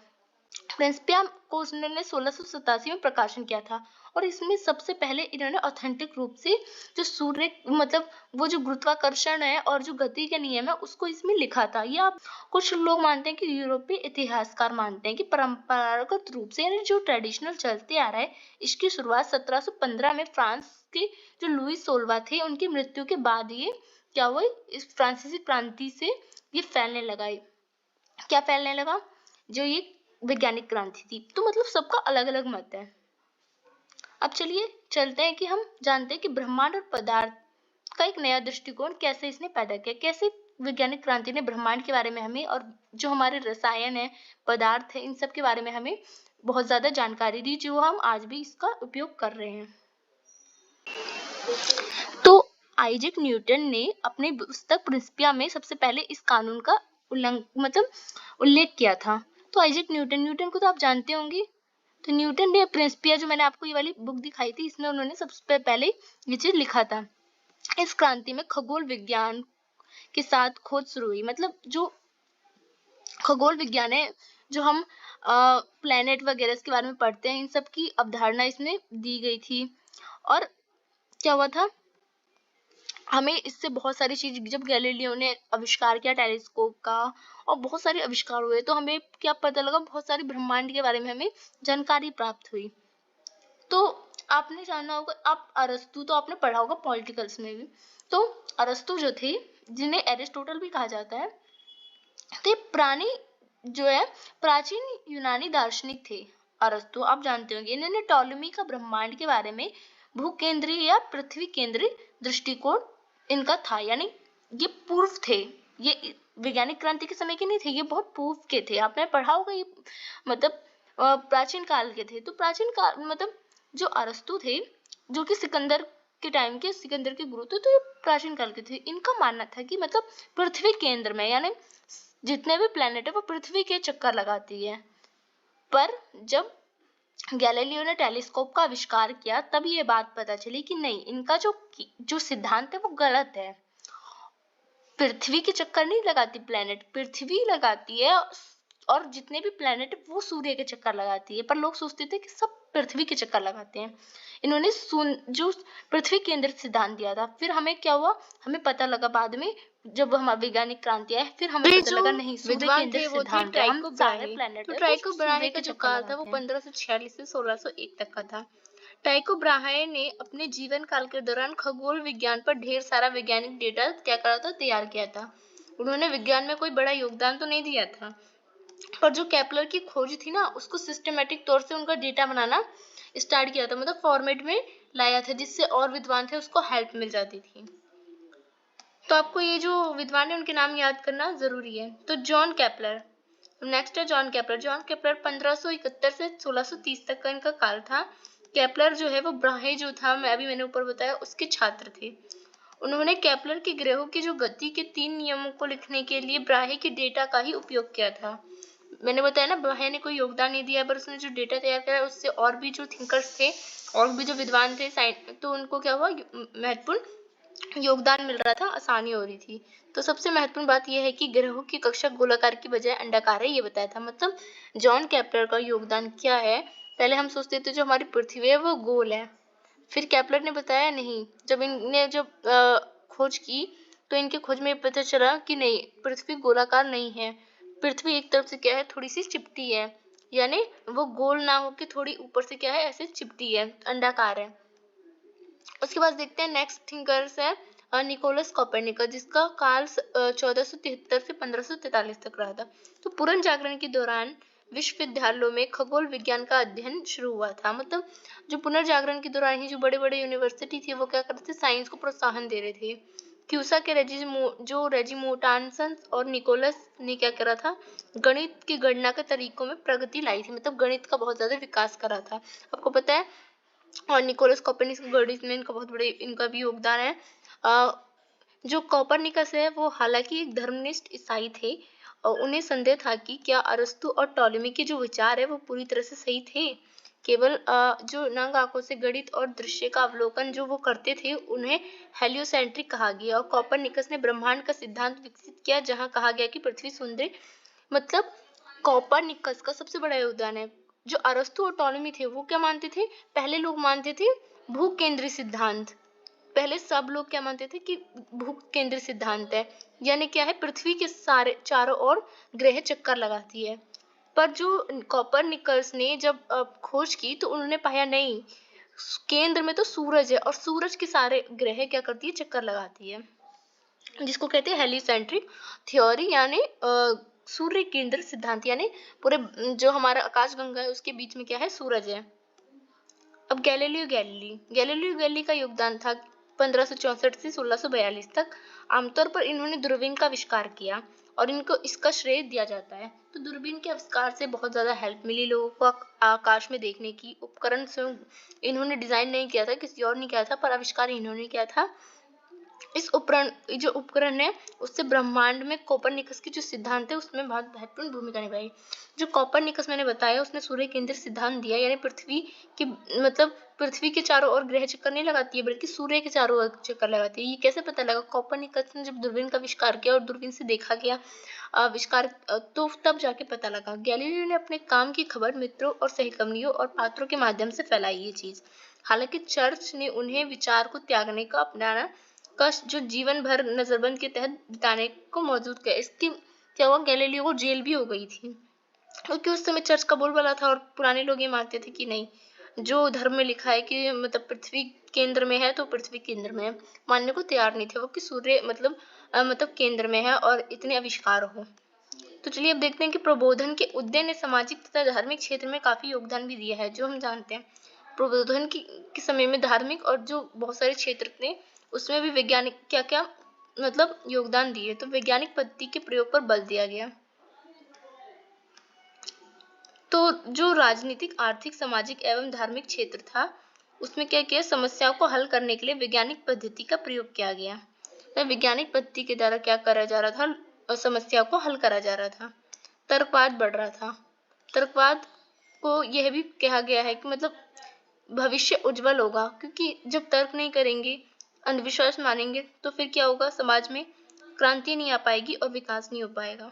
प्रिंसिपिया को उन्होंने 1687 में प्रकाशन किया था, और इसमें सबसे पहले इन्होंने ऑथेंटिक रूप से जो सूर्य मतलब वो जो गुरुत्वाकर्षण है और जो गति के नियम है उसको इसमें लिखा था। या कुछ लोग मानते हैं कि यूरोपीय इतिहासकार मानते हैं कि परंपरागत रूप से यानी जो ट्रेडिशनल चलते आ रहा है, इसकी शुरुआत 1715 में फ्रांस के जो लुई 16 थे उनकी मृत्यु के बाद ये क्या हुआ, इस फ्रांसीसी क्रांति से ये फैलने लगा। क्या फैलने लगा, जो ये वैज्ञानिक क्रांति थी। तो मतलब सबका अलग अलग मत है। अब चलिए चलते हैं कि हम जानते हैं कि ब्रह्मांड और पदार्थ का एक नया दृष्टिकोण कैसे इसने पैदा किया, कैसे वैज्ञानिक क्रांति ने ब्रह्मांड के बारे में हमें और जो हमारे रसायन है, पदार्थ है, इन सब के बारे में हमें बहुत ज्यादा जानकारी दी, जो हम आज भी इसका उपयोग कर रहे हैं। तो आइजैक न्यूटन ने अपनी पुस्तक प्रिंसिपिया में सबसे पहले इस कानून का उल्लेख किया था। तो आइजैक न्यूटन को तो आप जानते होंगे। तो न्यूटन ने प्रिंसिपिया, जो मैंने आपको ये वाली बुक दिखाई थी, इसमें उन्होंने सबसे पहले ये चीज लिखा था। इस क्रांति में खगोल विज्ञान के साथ खोज शुरू हुई। मतलब जो खगोल विज्ञान है, जो हम प्लेनेट वगैरह के बारे में पढ़ते हैं, इन सब की अवधारणा इसमें दी गई थी। और क्या हुआ था, हमें इससे बहुत सारी चीज, जब गैलीलियो ने आविष्कार किया टेलीस्कोप का और बहुत सारे आविष्कार हुए, तो हमें क्या पता लगा, बहुत सारी ब्रह्मांड के बारे में हमें जानकारी प्राप्त हुई। तो आपने जाना होगा, आप अरस्तु तो आपने पढ़ा होगा पॉलिटिकल्स में भी। तो अरस्तु जो थे, जिन्हें एरिस्टोटल भी कहा जाता है, तो प्राचीन यूनानी दार्शनिक थे। अरस्तु आप जानते होंगे, इन्होंने टॉलेमी का ब्रह्मांड के बारे में भूकेंद्रीय या पृथ्वी केंद्रीय दृष्टिकोण इनका था, यानी ये पूर्व थे, ये वैज्ञानिक क्रांति के समय के नहीं थे, ये बहुत पूर्व के थे। आपने पढ़ा होगा, ये मतलब प्राचीन काल के थे। तो प्राचीन काल मतलब जो अरस्तु थे, जो कि सिकंदर के गुरु थे, तो ये प्राचीन काल के थे। इनका मानना था कि मतलब पृथ्वी केंद्र में, यानी जितने भी प्लेनेट है वो पृथ्वी के चक्कर लगाती है। पर जब गैलीलियो ने टेलीस्कोप का आविष्कार किया, तब ये बात पता चली कि नहीं, इनका जो सिद्धांत है वो गलत है। पृथ्वी के चक्कर नहीं लगाती प्लेनेट, पृथ्वी लगाती है, और जितने भी प्लेनेट वो सूर्य के चक्कर लगाती है। पर लोग सोचते थे कि सब पृथ्वी के चक्कर लगाते हैं। इन्होंने जो पृथ्वी केंद्रित सिद्धांत दिया था। फिर हमें क्या हुआ, हमें पता लगा बाद में, जब हमारी वैज्ञानिक क्रांति आई, फिर हमें पता लगा नहीं, सूर्य केंद्रित सिद्धांत है, हम सारे प्लेनेट है। तो टाइको ब्राहे का जो काल था वो 1546 से 1601 तक का था। टाइको ब्राहे ने अपने जीवन काल के दौरान खगोल विज्ञान पर ढेर सारा वैज्ञानिक डेटा क्या करा था, तैयार किया था। उन्होंने विज्ञान में कोई बड़ा योगदान तो नहीं दिया था, पर जो केपलर की खोज थी ना, उसको सिस्टमेटिक तौर से उनका डेटा बनाना स्टार्ट किया था, मतलब फॉर्मेट में लाया था, जिससे और विद्वान थे उसको हेल्प मिल जाती थी। तो आपको ये जो विद्वान है उनके नाम याद करना जरूरी है। तो जॉन केपलर, नेक्स्ट है जॉन केपलर। जॉन केपलर 1571 से 1630 तक का इनका काल था। केपलर जो है वो ब्राहे जो था, मैंने ऊपर बताया, उसके छात्र थे। उन्होंने केपलर के ग्रहों की जो गति के 3 नियमों को लिखने के लिए ब्राहे के डेटा का ही उपयोग किया था। मैंने बताया ना, ब्राहे ने कोई योगदान नहीं दिया, पर उसने जो डेटा तैयार करा उससे और भी जो थिंकर्स थे और भी जो विद्वान थे तो उनको क्या हुआ, महत्वपूर्ण योगदान मिल रहा था, आसानी हो रही थी। तो सबसे महत्वपूर्ण बात यह है कि ग्रहों की कक्षा गोलाकार की बजाय अंडाकार है, ये बताया था। मतलब जॉन केपलर का योगदान क्या है, पहले हम सोचते थे जो हमारी पृथ्वी है वो गोल है, फिर केपलर ने बताया नहीं, जब इनने खोज की तो इनके खोज में पता चला कि नहीं, पृथ्वी गोलाकार नहीं है, पृथ्वी एक तरफ से क्या है, थोड़ी सी चिपटी है, यानी वो गोल ना होकर थोड़ी ऊपर से क्या है, ऐसे चिपटी है, अंडाकार है। उसके बाद देखते हैं नेक्स्ट थिंकर्स है निकोलस कोपरनिकस, जिसका काल 1473 से 1543 तक रहा था। तो पूर्ण जागरण के दौरान विश्वविद्यालयों में खगोल विज्ञान का अध्ययन शुरू हुआ था। मतलब जो पुनर्जागरण के दौरान ही जो बड़े बड़े यूनिवर्सिटी थी वो क्या करते थे, साइंस को प्रोत्साहन दे रहे थे। क्यूसा के रेजिमोटानसन और निकोलस ने क्या करा था, गणित की गणना के तरीकों में प्रगति लाई थी, मतलब गणित का बहुत ज्यादा विकास करा था। आपको पता है, और निकोलस कोपरनिकस गणित में इनका बहुत बड़े इनका भी योगदान है। जो कोपरनिकस है वो हालांकि एक धर्मनिष्ठ ईसाई थे, और उन्हें संदेह था कि क्या अरस्तु और टॉलेमी के जो विचार है वो पूरी तरह से सही थे। केवल जो नंग आंखों से गणित और दृश्य का अवलोकन जो वो करते थे उन्हें हेलियोसेंट्रिक कहा गया। और कोपरनिकस ने ब्रह्मांड का सिद्धांत विकसित किया, जहां कहा गया कि पृथ्वी सुंदर, मतलब कोपरनिकस का सबसे बड़ा योगदान है। जो अरस्तु और टॉलेमी थे वो क्या मानते थे, पहले लोग मानते थे भू केंद्रीय सिद्धांत, पहले सब लोग क्या मानते थे कि भू केंद्रीय सिद्धांत है, यानी क्या है, पृथ्वी के सारे चारों ओर ग्रह चक्कर लगाती है। पर जो कोपरनिकस ने जब खोज की तो उन्होंने पाया नहीं, केंद्र में तो सूरज है और सूरज के सारे ग्रह क्या करती है, चक्कर लगाती है, जिसको कहते हैं हेलिसेंट्रिक थ्योरी, यानी सूर्य केंद्र सिद्धांत, यानी पूरे जो हमारा आकाश गंगा है उसके बीच में क्या है, सूरज है। अब गैलीलियो गैलीली का योगदान था 1564 से 1642 तक। आमतौर पर इन्होंने दूरबीन का आविष्कार किया और इनको इसका श्रेय दिया जाता है। तो दूरबीन के आविष्कार से बहुत ज्यादा हेल्प मिली लोगों को आकाश में देखने की। उपकरण स्वयं इन्होंने डिजाइन नहीं किया था, किसी और ने किया था, पर आविष्कार इन्होंने किया था। इस उपकरण है उससे ब्रह्मांड में कोपरनिकस की जो सिद्धांत है उसमें बहुत महत्वपूर्ण भूमिका निभाई। जो कोपरनिकस मैंने बताया उसने सूर्य केंद्रित सिद्धांत दिया, यानी पृथ्वी की, मतलब पृथ्वी के चारों ओर ग्रह चक्कर नहीं लगाती है बल्कि सूर्य के चारों ओर चक्कर लगाती है। ये कैसे पता लगा, कोपरनिकस ने जब दूरबीन का आविष्कार किया और दूरबीन से देखा गया आविष्कार, तो तब जाके पता लगा। गैलीलियो ने अपने काम की खबर मित्रों और सहकर्मियों और पात्रों के माध्यम से फैलाई ये चीज। हालांकि चर्च ने उन्हें विचार को त्यागने का अपनाना का जो जीवन भर नजरबंद के तहत बिताने को मौजूद किया। इसकी क्या हुआ, गैलीलियो को जेल भी हो गई थी, क्योंकि उस समय चर्च का बोलबाला था और पुराने लोग ये मानते थे कि नहीं, जो धर्म में लिखा है कि मतलब पृथ्वी केंद्र में है तो पृथ्वी केंद्र में है, मानने को तैयार नहीं थे वो कि सूर्य मतलब केंद्र में है और इतने आविष्कार हो। तो चलिए अब देखते हैं कि प्रबोधन के उदय ने सामाजिक तथा धार्मिक क्षेत्र में काफी योगदान भी दिया है। जो हम जानते हैं प्रबोधन के समय में धार्मिक और जो बहुत सारे क्षेत्र थे उसमें भी वैज्ञानिक क्या क्या मतलब योगदान दिए। तो वैज्ञानिक पद्धति के प्रयोग पर बल दिया गया। तो जो राजनीतिक, आर्थिक, सामाजिक एवं धार्मिक क्षेत्र था उसमें क्या किया, समस्याओं को हल करने के लिए वैज्ञानिक पद्धति का प्रयोग किया गया। तो वैज्ञानिक पद्धति के द्वारा क्या करा जा रहा था, और समस्या को हल करा जा रहा था। तर्कवाद बढ़ रहा था। तर्कवाद को यह भी कहा गया है कि मतलब भविष्य उज्जवल होगा, क्योंकि जब तर्क नहीं करेंगे, अंधविश्वास मानेंगे तो फिर क्या होगा, समाज में क्रांति नहीं आ पाएगी और विकास नहीं हो पाएगा।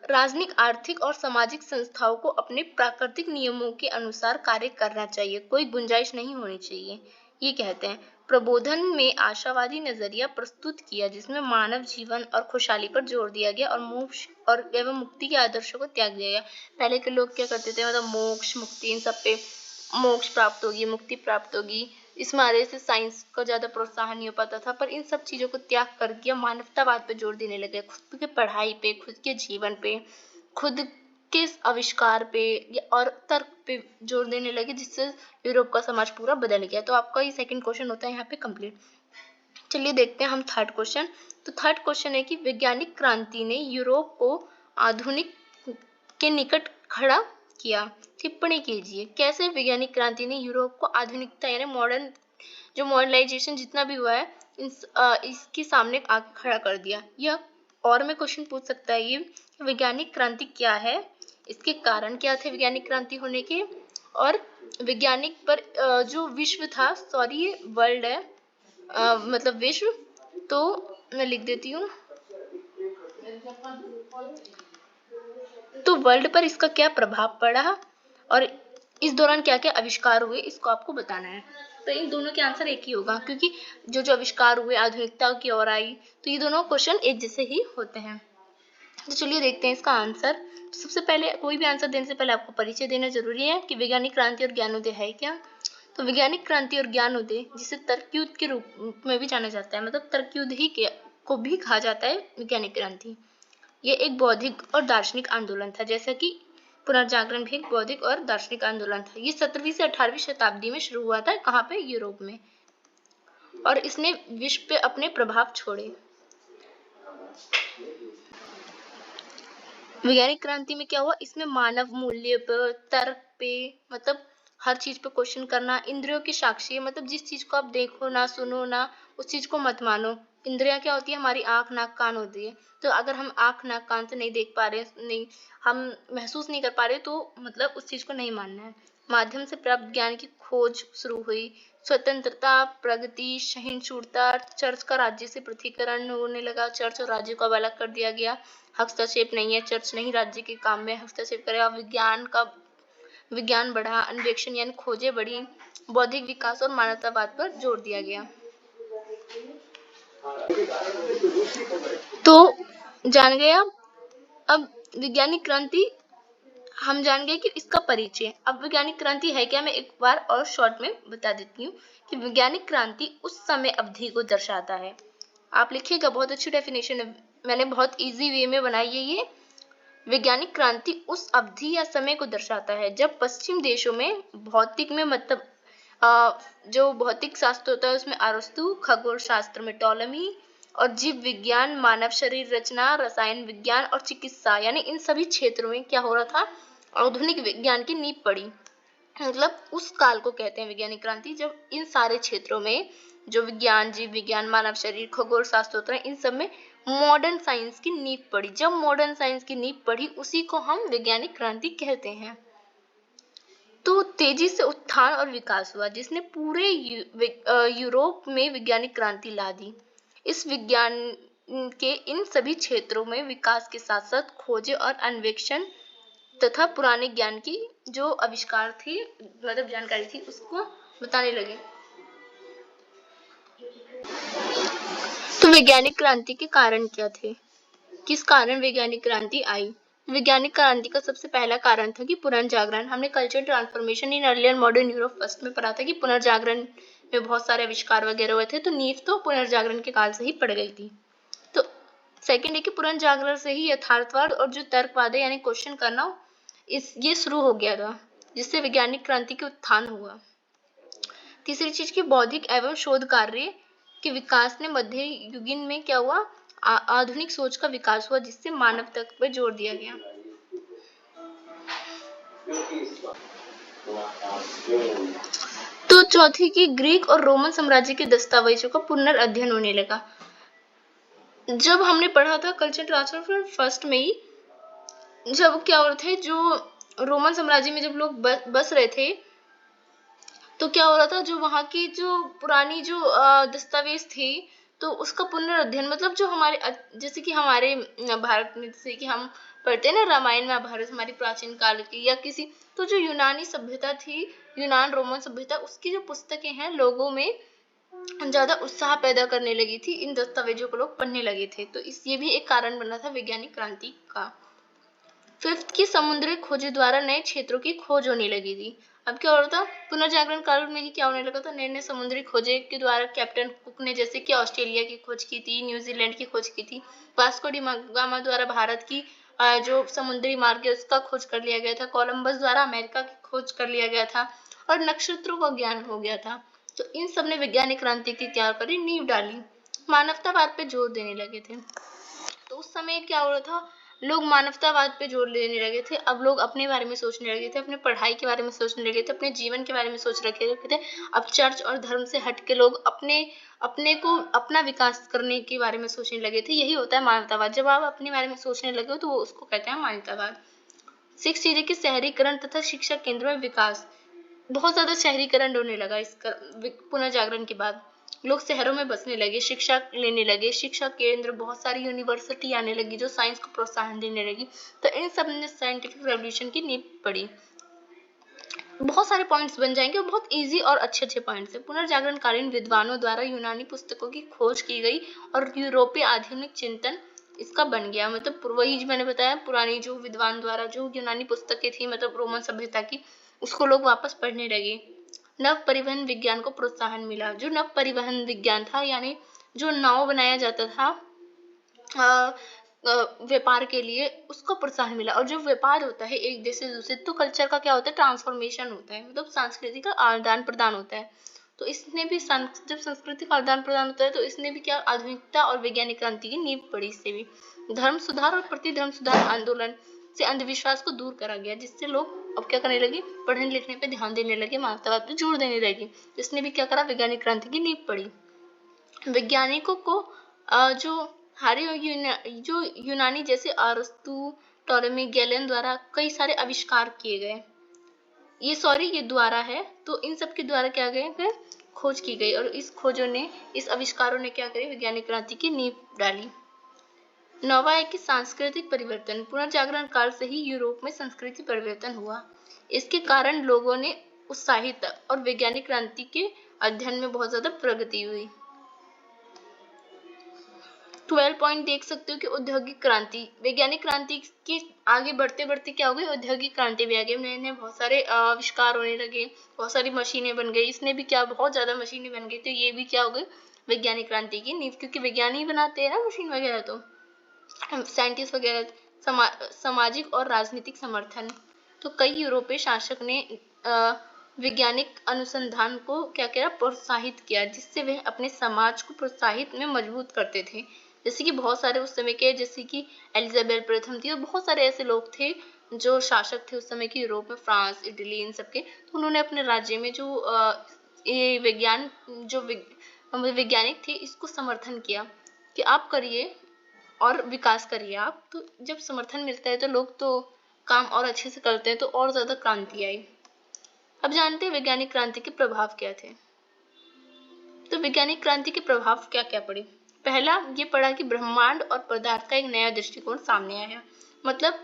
राजनीतिक, आर्थिक और सामाजिक संस्थाओं को अपने प्राकृतिक नियमों के अनुसार कार्य करना चाहिए, कोई गुंजाइश नहीं होनी चाहिए, ये कहते हैं। प्रबोधन में आशावादी नजरिया प्रस्तुत किया जिसमें मानव जीवन और खुशहाली पर जोर दिया गया और मोक्ष और एवं मुक्ति के आदर्शों को त्याग दिया गया। पहले के लोग क्या करते थे, मतलब मोक्ष मुक्ति इन सब पे, मोक्ष प्राप्त होगी, मुक्ति प्राप्त होगी, इस मारे से साइंस को ज्यादा प्रोत्साहन नहीं हो पाता था, पर इन सब चीजों को त्याग करके मानवतावाद पे जोर देने लगे, खुद के पढ़ाई पे, खुद के जीवन पे, खुद के आविष्कार पे और तर्क पे जोर देने लगे, जिससे यूरोप का समाज पूरा बदल गया। तो आपका ये सेकंड क्वेश्चन होता है यहाँ पे कंप्लीट। चलिए देखते हैं हम थर्ड क्वेश्चन। तो थर्ड क्वेश्चन है कि वैज्ञानिक क्रांति ने यूरोप को आधुनिक के निकट खड़ा किया। टिप्पणी कीजिए, कैसे वैज्ञानिक क्रांति ने यूरोप को आधुनिकता यानी मॉडर्न जो मॉडर्नाइजेशन जितना भी हुआ है इसके सामने आके खड़ा कर दिया। यह और में क्वेश्चन पूछ सकता है ये, वैज्ञानिक क्रांति क्या है, इसके कारण क्या थे वैज्ञानिक क्रांति होने के, और वैज्ञानिक पर जो विश्व था, सॉरी ये वर्ल्ड है, मतलब विश्व, तो मैं लिख देती हूँ, तो वर्ल्ड पर इसका क्या प्रभाव पड़ा और इस दौरान क्या क्या आविष्कार हुए, इसको आपको बताना है। तो इन दोनों के आंसर एक ही होगा, क्योंकि जो जो आविष्कार हुए आधुनिकता की ओर आई, तो ये दोनों क्वेश्चन एक जैसे ही होते हैं। तो चलिए देखते हैं इसका आंसर। तो सबसे पहले कोई भी आंसर देने से पहले आपको परिचय देना जरूरी है कि वैज्ञानिक क्रांति और ज्ञानोदय है क्या। तो वैज्ञानिक क्रांति और ज्ञानोदय, जिसे तर्क युद्ध के रूप में भी जाना जाता है, मतलब तर्क युद्ध ही को भी कहा जाता है वैज्ञानिक क्रांति, ये एक बौद्धिक और दार्शनिक आंदोलन था, जैसा कि पुनर्जागरण भी एक बौद्धिक और दार्शनिक आंदोलन था। ये 17वीं से 18वीं शताब्दी में शुरू हुआ था, कहाँ पे, यूरोप में, और इसने विश्व पे अपने प्रभाव छोड़े। वैज्ञानिक क्रांति में क्या हुआ, इसमें मानव मूल्य पे, तर्क पे, मतलब हर चीज पे क्वेश्चन करना, इंद्रियों की साक्षी, मतलब जिस चीज को आप देखो ना, सुनो ना, उस चीज को मत मानो। इंद्रियां क्या होती है, हमारी आंख नाक कान होती है, तो अगर हम आंख नाक कान से नहीं देख पा रहे, नहीं हम महसूस नहीं कर पा रहे, तो मतलब उस चीज को नहीं मानना है। माध्यम से प्राप्त ज्ञान की खोज शुरू हुई, स्वतंत्रता, प्रगति, सहिष्णुता, चर्च का राज्य से पृथकीकरण होने लगा, चर्च और राज्य को अब अलग कर दिया गया, हस्तक्षेप नहीं है, चर्च नहीं राज्य के काम में हस्तक्षेप करेगा, विज्ञान बढ़ा, अन्वेषण यानी खोजें बढ़ी, बौद्धिक विकास और मानवतावाद पर जोर दिया गया। तो जान गए अब वैज्ञानिक क्रांति हम जान गए कि इसका परिचय। अब वैज्ञानिक क्रांति है क्या, मैं एक बार और शॉर्ट में बता देती हूँ कि वैज्ञानिक क्रांति उस समय अवधि को दर्शाता है। आप लिखिएगा, बहुत अच्छी डेफिनेशन है, मैंने बहुत इजी वे में बनाई है ये। वैज्ञानिक क्रांति उस अवधि या समय को दर्शाता है जब पश्चिम देशों में भौतिक में, मतलब जो भौतिक शास्त्र होता है उसमें अरस्तु, खगोल शास्त्र में टॉलमी, और जीव विज्ञान, मानव शरीर रचना, रसायन विज्ञान और चिकित्सा, यानी इन सभी क्षेत्रों में क्या हो रहा था, आधुनिक विज्ञान की नींव पड़ी। मतलब उस काल को कहते हैं वैज्ञानिक क्रांति, जब इन सारे क्षेत्रों में जो विज्ञान, जीव विज्ञान, मानव शरीर, खगोल शास्त्र होता है, इन सब में मॉडर्न साइंस की नींव पड़ी। जब मॉडर्न साइंस की नींव पड़ी, उसी को हम वैज्ञानिक क्रांति कहते हैं। तो तेजी से उत्थान और विकास हुआ, जिसने पूरे यूरोप में वैज्ञानिक क्रांति ला दी। इस विज्ञान के इन सभी क्षेत्रों में विकास के साथ साथ खोजें और अन्वेषण तथा पुराने ज्ञान की जो आविष्कार थी, मतलब जानकारी थी, उसको बताने लगे। तो वैज्ञानिक क्रांति के कारण क्या थे, किस कारण वैज्ञानिक क्रांति आई। वैज्ञानिक क्रांति का सबसे पहला कारण था कि पुनर्जागरण। हमने culture transformation in earlier modern Europe first में पढ़ा था कि पुनर्जागरण में बहुत सारे आविष्कार वगैरह हुए थे, तो नींव तो पुनर्जागरण के काल से ही पड़ गई थी। तो सेकंड है कि पुनर्जागरण से ही यथार्थवाद और जो तर्कवाद है यानी क्वेश्चन करना, ये शुरू हो गया था, जिससे वैज्ञानिक क्रांति के उत्थान हुआ। तीसरी चीज की बौद्धिक एवं शोध कार्य के विकास ने मध्य युगीन में क्या हुआ, आधुनिक सोच का विकास हुआ, जिससे मानव तक पर जोर दिया गया। तो चौथी की ग्रीक और रोमन साम्राज्य के दस्तावेजों का पुनर्अध्ययन होने लगा। जब हमने पढ़ा था कल्चर ट्रांसफर फर्स्ट में ही, जब क्या हो रहा था, जो रोमन साम्राज्य में जब लोग बस रहे थे, तो क्या हो रहा था, जो वहां की जो पुरानी जो दस्तावेज थे, तो उसका पुनर्अध्ययन, मतलब जो हमारे जैसे कि हमारे भारत में जैसे कि हम पढ़ते हैं ना रामायण महाभारत, हमारी प्राचीन काल की, या किसी, तो जो यूनानी सभ्यता थी, यूनान रोमन सभ्यता, उसकी जो पुस्तकें हैं लोगों में ज्यादा उत्साह पैदा करने लगी थी, इन दस्तावेजों को लोग पढ़ने लगे थे, तो ये भी एक कारण बना था वैज्ञानिक क्रांति का। फिफ्थ की समुद्री खोज द्वारा नए क्षेत्रों की खोज होने लगी थी। अब क्या हो रहा था, पुनर्जागरण काल में ही क्या होने लगा था, नए नए समुद्री खोजे के द्वारा कैप्टन कुक ने जैसे कि ऑस्ट्रेलिया की खोज की थी, न्यूजीलैंड की खोज की थी। वास्को डी गामा द्वारा भारत की जो समुद्री मार्ग है उसका खोज कर लिया गया था। कोलंबस द्वारा अमेरिका की खोज कर लिया गया था और नक्षत्रों का ज्ञान हो गया था। तो इन सब ने वैज्ञानिक क्रांति की क्या करी, नींव डाली, मानवतावाद पे जोर देने लगे थे। तो उस समय क्या हो रहा था, लोग मानवतावाद पे जोर देने लगे थे। अब लोग अपने बारे में सोचने लगे थे, अपने पढ़ाई के बारे में सोचने लगे थे, अपने जीवन के बारे में सोच रखे थे। अब चर्च और धर्म से हट के लोग अपने अपने को अपना विकास करने के बारे में सोचने लगे थे। यही होता है मानवतावाद। जब आप अपने बारे में सोचने लगे हो तो वो उसको कहते हैं मानवतावाद। 6 चीजें कि शहरीकरण तथा शिक्षा केंद्र में विकास। बहुत ज्यादा शहरीकरण होने लगा इस पुनर्जागरण के बाद। लोग शहरों में बसने लगे, शिक्षा लेने लगे, शिक्षा केंद्र, बहुत सारी यूनिवर्सिटी आने लगी जो साइंस को प्रोत्साहन देने लगी। तो इन सब ने साइंटिफिक रेवोल्यूशन की नींव पड़ी। बहुत सारे पॉइंट्स बन जाएंगे और बहुत इजी और अच्छे अच्छे पॉइंट्स है। पुनर्जागरण कालीन विद्वानों द्वारा यूनानी पुस्तकों की खोज की गई और यूरोपीय आधुनिक चिंतन इसका बन गया। मतलब वही मैंने बताया, पुरानी जो विद्वान द्वारा जो यूनानी पुस्तकें थी, मतलब रोमन सभ्यता की, उसको लोग वापस पढ़ने लगे। नव परिवहन विज्ञान को प्रोत्साहन मिला। जो नव परिवहन विज्ञान था, यानी जो नाव बनाया जाता था व्यापार के लिए, उसको प्रोत्साहन मिला। और जो व्यापार होता है एक देश से दूसरे, तो कल्चर का क्या होता है, ट्रांसफॉर्मेशन होता है, मतलब संस्कृति का आदान प्रदान होता है। तो इसने भी जब संस्कृति का आदान प्रदान होता है तो इसने भी क्या, आधुनिकता और वैज्ञानिक क्रांति की नींव पड़ी। इससे भी धर्म सुधार और प्रति धर्म सुधार आंदोलन से अंधविश्वास को दूर करा गया, जिससे लोग अब क्या करने लगे, पढ़ने लिखने पे ध्यान देने लगे, मानवतावाद पे जोर देने लगे। इसने भी क्या करा, वैज्ञानिक क्रांति की नींव पड़ी। वैज्ञानिकों को जो यूनानी जैसे अरस्तु, टॉलेमी, गैलेन द्वारा कई सारे आविष्कार किए गए। ये द्वारा है, तो इन सब के द्वारा क्या गए, खोज की गई और इस आविष्कारों ने क्या करी, वैज्ञानिक क्रांति की नींव डाली। नौवा है कि सांस्कृतिक परिवर्तन। पुनर्जागरण काल से ही यूरोप में संस्कृति परिवर्तन हुआ। इसके कारण लोगों ने उत्साहित और वैज्ञानिक क्रांति के अध्ययन में बहुत ज्यादा प्रगति हुई। 12 पॉइंट देख सकते हो कि औद्योगिक क्रांति, वैज्ञानिक क्रांति की आगे बढ़ते बढ़ते क्या हो गई, औद्योगिक क्रांति भी आ गई। नए नए बहुत सारे आविष्कार होने लगे, बहुत सारी मशीनें बन गई। इसने भी क्या, बहुत ज्यादा मशीनें बन गई। तो ये भी क्या हो गई, वैज्ञानिक क्रांति की नींव, क्योंकि विज्ञान ही बनाते हैं ना मशीन वगैरह। तो साइंटिस्ट वगैरह, सामाजिक और राजनीतिक समर्थन। तो कई यूरोपीय शासक ने वैज्ञानिक अनुसंधान को क्या किया, प्रोत्साहित किया, जिससे वे अपने समाज को प्रोत्साहित में मजबूत करते थे। जैसे कि बहुत सारे उस समय के, जैसे कि एलिजाबेथ प्रथम थी और बहुत सारे ऐसे लोग थे जो शासक थे उस समय के यूरोप में, फ्रांस, इटली, इन सबके। तो उन्होंने अपने राज्य में जो ये वैज्ञानिक थे, इसको समर्थन किया कि आप करिए और विकास करिए आप। तो जब समर्थन मिलता है तो लोग तो काम और अच्छे से करते हैं, तो और ज्यादा क्रांति आई। अब जानते हैं वैज्ञानिक क्रांति के प्रभाव क्या थे। तो वैज्ञानिक क्रांति के प्रभाव क्या क्या पड़े। पहला ये पड़ा कि ब्रह्मांड और पदार्थ का एक नया दृष्टिकोण सामने आया। मतलब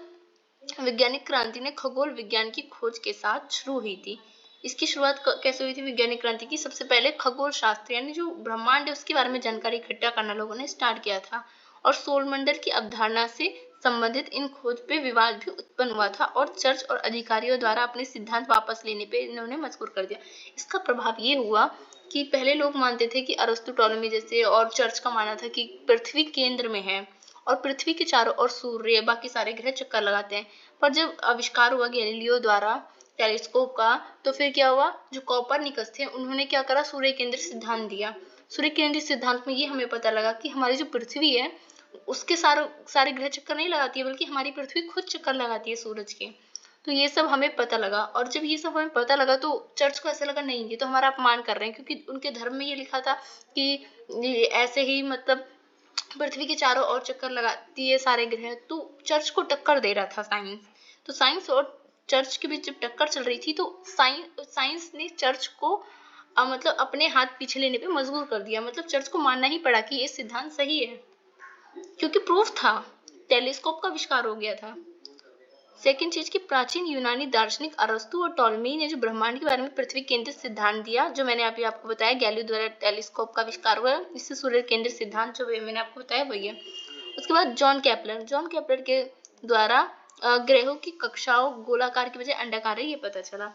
वैज्ञानिक क्रांति ने खगोल विज्ञान की खोज के साथ शुरू हुई थी। इसकी शुरुआत कैसे हुई थी वैज्ञानिक क्रांति की, सबसे पहले खगोल शास्त्र यानी जो ब्रह्मांड है उसके बारे में जानकारी इकट्ठा करना लोगों ने स्टार्ट किया था। और सौरमंडल की अवधारणा से संबंधित इन खोज पे विवाद भी उत्पन्न हुआ था और चर्च और अधिकारियों द्वारा अपने सिद्धांत वापस लेने पे इन्होंने मजबूर कर दिया। इसका प्रभाव ये हुआ कि पहले लोग मानते थे कि अरस्तु, टॉलेमी जैसे, और चर्च का मानना था कि पृथ्वी केंद्र में है और पृथ्वी के चारों ओर सूर्य, बाकी सारे ग्रह चक्कर लगाते हैं। पर जब आविष्कार हुआ गैलीलियो द्वारा टेलीस्कोप का, तो फिर क्या हुआ, जो कोपरनिकस थे उन्होंने क्या करा, सूर्य केंद्रित सिद्धांत दिया। सूर्य केंद्रित सिद्धांत में ये हमें पता लगा कि हमारी जो पृथ्वी है उसके सारे ग्रह चक्कर नहीं लगाती है, बल्कि हमारी पृथ्वी खुद चक्कर लगाती है सूरज के। तो ये सब हमें पता लगा, और जब ये सब हमें पता लगा तो चर्च को ऐसा लगा नहीं ये तो हमारा अपमान कर रहे हैं, क्योंकि उनके धर्म में ये लिखा था कि ऐसे ही मतलब पृथ्वी के चारों ओर चक्कर लगाती है सारे ग्रह। तो चर्च को टक्कर दे रहा था साइंस। तो साइंस और चर्च के बीच जब टक्कर चल रही थी तो साइंस ने चर्च को मतलब अपने हाथ पीछे लेने पे मजबूर कर दिया। मतलब चर्च को मानना ही पड़ा कि ये सिद्धांत सही है, क्योंकि प्रूफ था, टेलीस्कोप का आविष्कार हो गया था। सेकेंड चीज की, प्राचीन यूनानी दार्शनिक अरस्तु और टॉलेमी ने जो ब्रह्मांड के बारे में पृथ्वी केंद्रित सिद्धांत दिया, जो मैंने अभी आपको बताया, गैलीलियो द्वारा टेलीस्कोप का आविष्कार हुआ, इससे सूर्य केंद्रित सिद्धांत जो मैंने आपको बताया वही है। उसके बाद जॉन केपलर के द्वारा ग्रहों की कक्षाओं गोलाकार की बजाय अंडाकार है ये पता चला।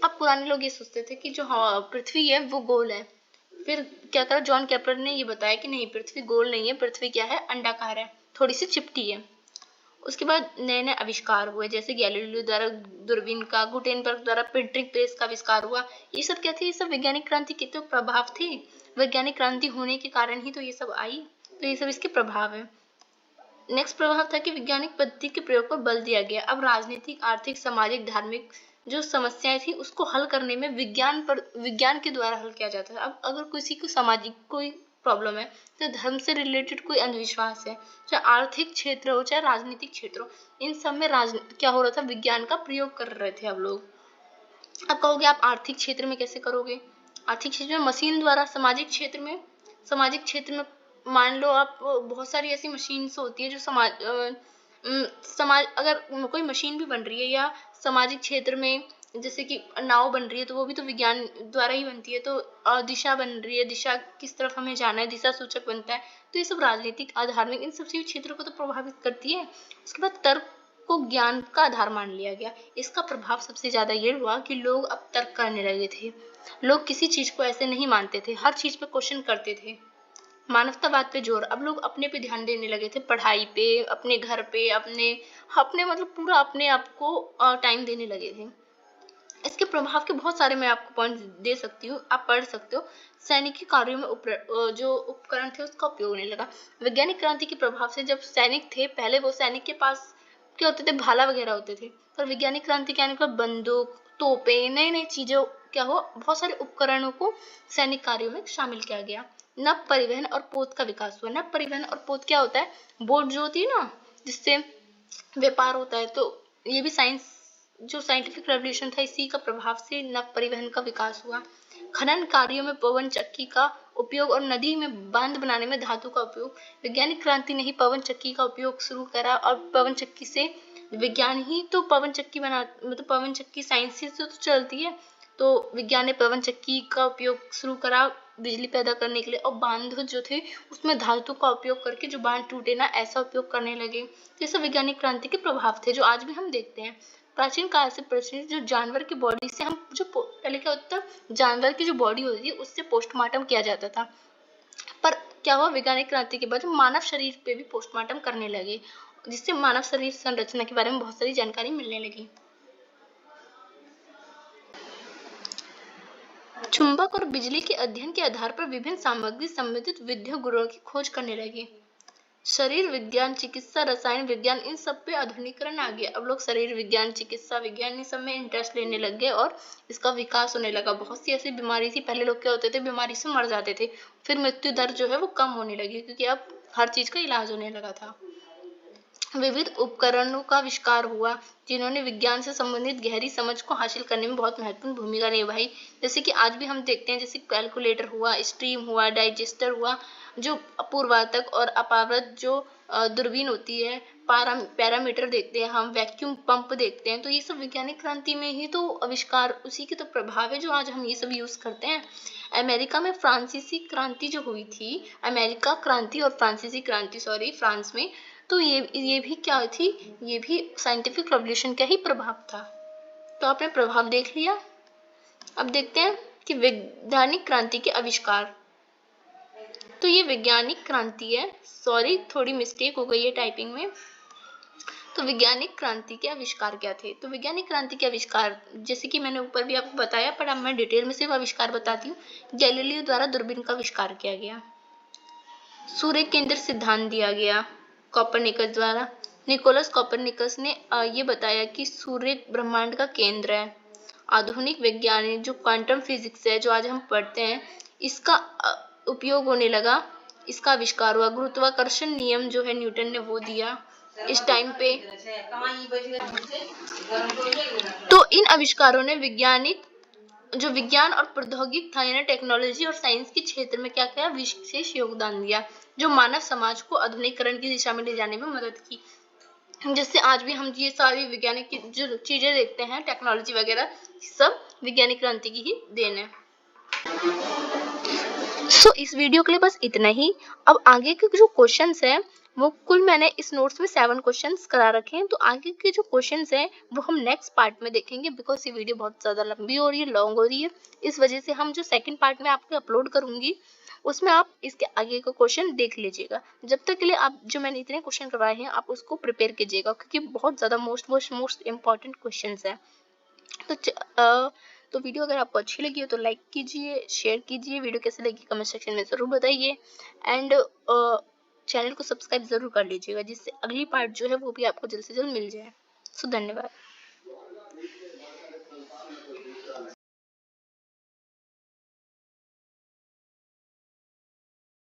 अब पुराने लोग ये सोचते थे कि जो पृथ्वी है वो गोल है। फिर क्या करा, जॉन केपलर ने ये बताया कि नहीं, पृथ्वी गोल नहीं है, पृथ्वी क्या है, अंडाकार है, थोड़ी सी चिपटी है। उसके बाद नए नए आविष्कार हुए, जैसे गैलीलियो द्वारा दूरबीन का, गुटेनबर्ग द्वारा प्रिंटिंग प्रेस का आविष्कार हुआ। ये सब क्या थे, ये सब वैज्ञानिक क्रांति के तो प्रभाव थे। वैज्ञानिक क्रांति होने के कारण ही तो ये सब आई, तो ये सब इसके प्रभाव है। नेक्स्ट प्रभाव था कि वैज्ञानिक पद्धति के प्रयोग पर बल दिया गया। अब राजनीतिक, आर्थिक, सामाजिक, धार्मिक जो समस्याएं थी उसको हल करने में विज्ञान के द्वारा हल किया जाता है। अब अगर किसी को सामाजिक कोई प्रॉब्लम है, तो धर्म से रिलेटेड कोई अंधविश्वास है, चाहे आर्थिक क्षेत्र हो चाहे राजनीतिक क्षेत्र हो, इन सब में क्या हो रहा था, विज्ञान का प्रयोग कर रहे थे अब लोग। अब कहोगे आप आर्थिक क्षेत्र में कैसे करोगे, आर्थिक क्षेत्र में मशीन द्वारा। सामाजिक क्षेत्र में मान लो आप, बहुत सारी ऐसी मशीन्स होती है जो समाज अगर कोई मशीन भी बन रही है, या सामाजिक क्षेत्र में जैसे कि नाव बन रही है, तो वो भी तो विज्ञान द्वारा ही बनती है। तो दिशा बन रही है, दिशा किस तरफ हमें जाना है, दिशा सूचक बनता है। तो ये सब राजनीतिक, आधार्मिक, इन सब क्षेत्रों को तो प्रभावित करती है। उसके बाद तर्क को ज्ञान का आधार मान लिया गया। इसका प्रभाव सबसे ज्यादा ये हुआ कि लोग अब तर्क करने लगे थे। लोग किसी चीज को ऐसे नहीं मानते थे, हर चीज पे क्वेश्चन करते थे। मानवतावाद पे जोर, अब लोग अपने पे ध्यान देने लगे थे, पढ़ाई पे, अपने घर पे, अपने अपने मतलब पूरा अपने आप को टाइम देने लगे थे। इसके प्रभाव के बहुत सारे मैं आपको पॉइंट दे सकती हूँ, आप पढ़ सकते हो। सैनिकी कार्यों में जो उपकरण थे उसका उपयोग होने लगा। वैज्ञानिक क्रांति के प्रभाव से जब सैनिक थे, पहले वो सैनिक के पास क्या होते थे, भाला वगैरह होते थे, पर वैज्ञानिक क्रांति के आने के बाद बंदूक, तोपे, नई नई चीजों क्या हो, बहुत सारे उपकरणों को सैनिक कार्यों में शामिल किया गया। नव परिवहन और पोत का विकास हुआ। नव परिवहन और पोत क्या होता है, बोट जो होती है ना, जिससे व्यापार होता है। तो ये भी जो साइंटिफिक रेवोल्यूशन था, इसी का प्रभाव से नव परिवहन का विकास हुआ। खनन कार्यों में पवन चक्की का उपयोग और नदी में बांध बनाने में धातु का उपयोग। वैज्ञानिक क्रांति ने ही पवन चक्की का उपयोग शुरू करा, और पवन चक्की से विज्ञान ही तो पवन चक्की मतलब पवन चक्की साइंस से तो चलती है। तो विज्ञान ने पवन चक्की का उपयोग शुरू करा बिजली पैदा करने के लिए, और बांध जो थे उसमें धातु का उपयोग करके जो बांध टूटे ना, ऐसा उपयोग करने लगे। तो ये सब वैज्ञानिक क्रांति के प्रभाव थे जो आज भी हम देखते हैं। प्राचीन काल से प्रचलित जो जानवर की बॉडी से हम जो पहले क्या होता था, जानवर की जो बॉडी होती है उससे पोस्टमार्टम किया जाता था, पर क्या हुआ, वैज्ञानिक क्रांति के बाद मानव शरीर पे भी पोस्टमार्टम करने लगे, जिससे मानव शरीर संरचना के बारे में बहुत सारी जानकारी मिलने लगी। चुंबक और बिजली के अध्ययन के आधार पर विभिन्न सामग्री संबंधित विद्युत गुणों की खोज करने लगे। शरीर विज्ञान, चिकित्सा, रसायन विज्ञान, इन सब पे आधुनिकीकरण आ गया। अब लोग शरीर विज्ञान, चिकित्सा विज्ञान, इन सब में इंटरेस्ट लेने लग गए और इसका विकास होने लगा। बहुत सी ऐसी बीमारी थी, पहले लोग क्या होते थे, बीमारी से मर जाते थे, फिर मृत्यु दर जो है वो कम होने लगी, क्योंकि अब हर चीज का इलाज होने लगा था। विविध उपकरणों का आविष्कार हुआ जिन्होंने विज्ञान से संबंधित गहरी समझ को हासिल करने में बहुत महत्वपूर्ण भूमिका निभाई। जैसे कि आज भी हम देखते हैं, जैसे कैलकुलेटर हुआ, स्ट्रीम हुआ, डाइजेस्टर हुआ, जो अपूर्वातक और अपावर्त जो दूरबीन होती है, पैरामीटर देखते हैं हम, वैक्यूम पंप देखते हैं। तो ये सब वैज्ञानिक क्रांति में ही तो आविष्कार, उसी के तो प्रभाव है जो आज हम ये सब यूज करते हैं। अमेरिका में फ्रांसीसी क्रांति जो हुई थी, अमेरिका क्रांति और फ्रांसीसी क्रांति फ्रांस में, तो ये भी क्या थी, ये भी साइंटिफिक रेवोल्यूशन का ही प्रभाव था। तो आपने प्रभाव देख लिया। अब देखते हैं कि वैज्ञानिक क्रांति के आविष्कार। तो ये वैज्ञानिक क्रांति है, सॉरी थोड़ी मिस्टेक हो गई है टाइपिंग में। तो वैज्ञानिक क्रांति के आविष्कार क्या थे, तो वैज्ञानिक क्रांति के आविष्कार जैसे कि मैंने ऊपर भी आपको बताया, पर अब मैं डिटेल में सिर्फ आविष्कार बताती हूँ। गैलीलियो द्वारा दूरबीन का आविष्कार किया गया। सूर्य केंद्र सिद्धांत दिया गया कोपरनिकस द्वारा। निकोलस कोपरनिकस ने ये बताया कि सूर्य ब्रह्मांड का केंद्र है। आधुनिक वैज्ञानिक जो क्वांटम फिजिक्स है, जो आज हम पढ़ते हैं, इसका उपयोग होने लगा, इसका आविष्कार हुआ। गुरुत्वाकर्षण नियम जो है न्यूटन ने वो दिया इस टाइम पे। तो इन आविष्कारों ने विज्ञान और प्रौद्योगिक था, यानी टेक्नोलॉजी और साइंस के क्षेत्र में क्या किया, विशेष योगदान दिया, जो मानव समाज को आधुनिकीकरण की दिशा में ले जाने में मदद की। जिससे आज भी हम ये सारी वैज्ञानिक की जो चीजें देखते हैं, टेक्नोलॉजी वगैरह, सब वैज्ञानिक क्रांति की ही देन है। इस वीडियो के लिए बस इतना ही। अब आगे के जो क्वेश्चंस है वो कुल मैंने इस नोट्स में 7 क्वेश्चंस करा रखे हैं। तो आगे के जो क्वेश्चंस हैं वो हम नेक्स्ट पार्ट में देखेंगे, बिकॉज ये वीडियो बहुत ज़्यादा लंबी हो रही है, लॉन्ग हो रही है। इस वजह से हम जो सेकंड पार्ट में आपको अपलोड करूंगी उसमें आप इसके आगे का क्वेश्चन देख लीजिएगा। जब तक के लिए आप जो मैंने इतने क्वेश्चन करवाए हैं आप उसको प्रिपेयर कीजिएगा, क्योंकि बहुत ज़्यादा मोस्ट इंपॉर्टेंट क्वेश्चन हैं। तो तो वीडियो अगर आपको अच्छी लगी हो तो लाइक कीजिए, शेयर कीजिए। वीडियो कैसे लगी कमेंट सेक्शन में ज़रूर बताइए। एंड चैनल को सब्सक्राइब ज़रूर कर लीजिएगा, जिससे अगली पार्ट जो है वो भी आपको जल्द से जल्द मिल जाए। सो धन्यवाद।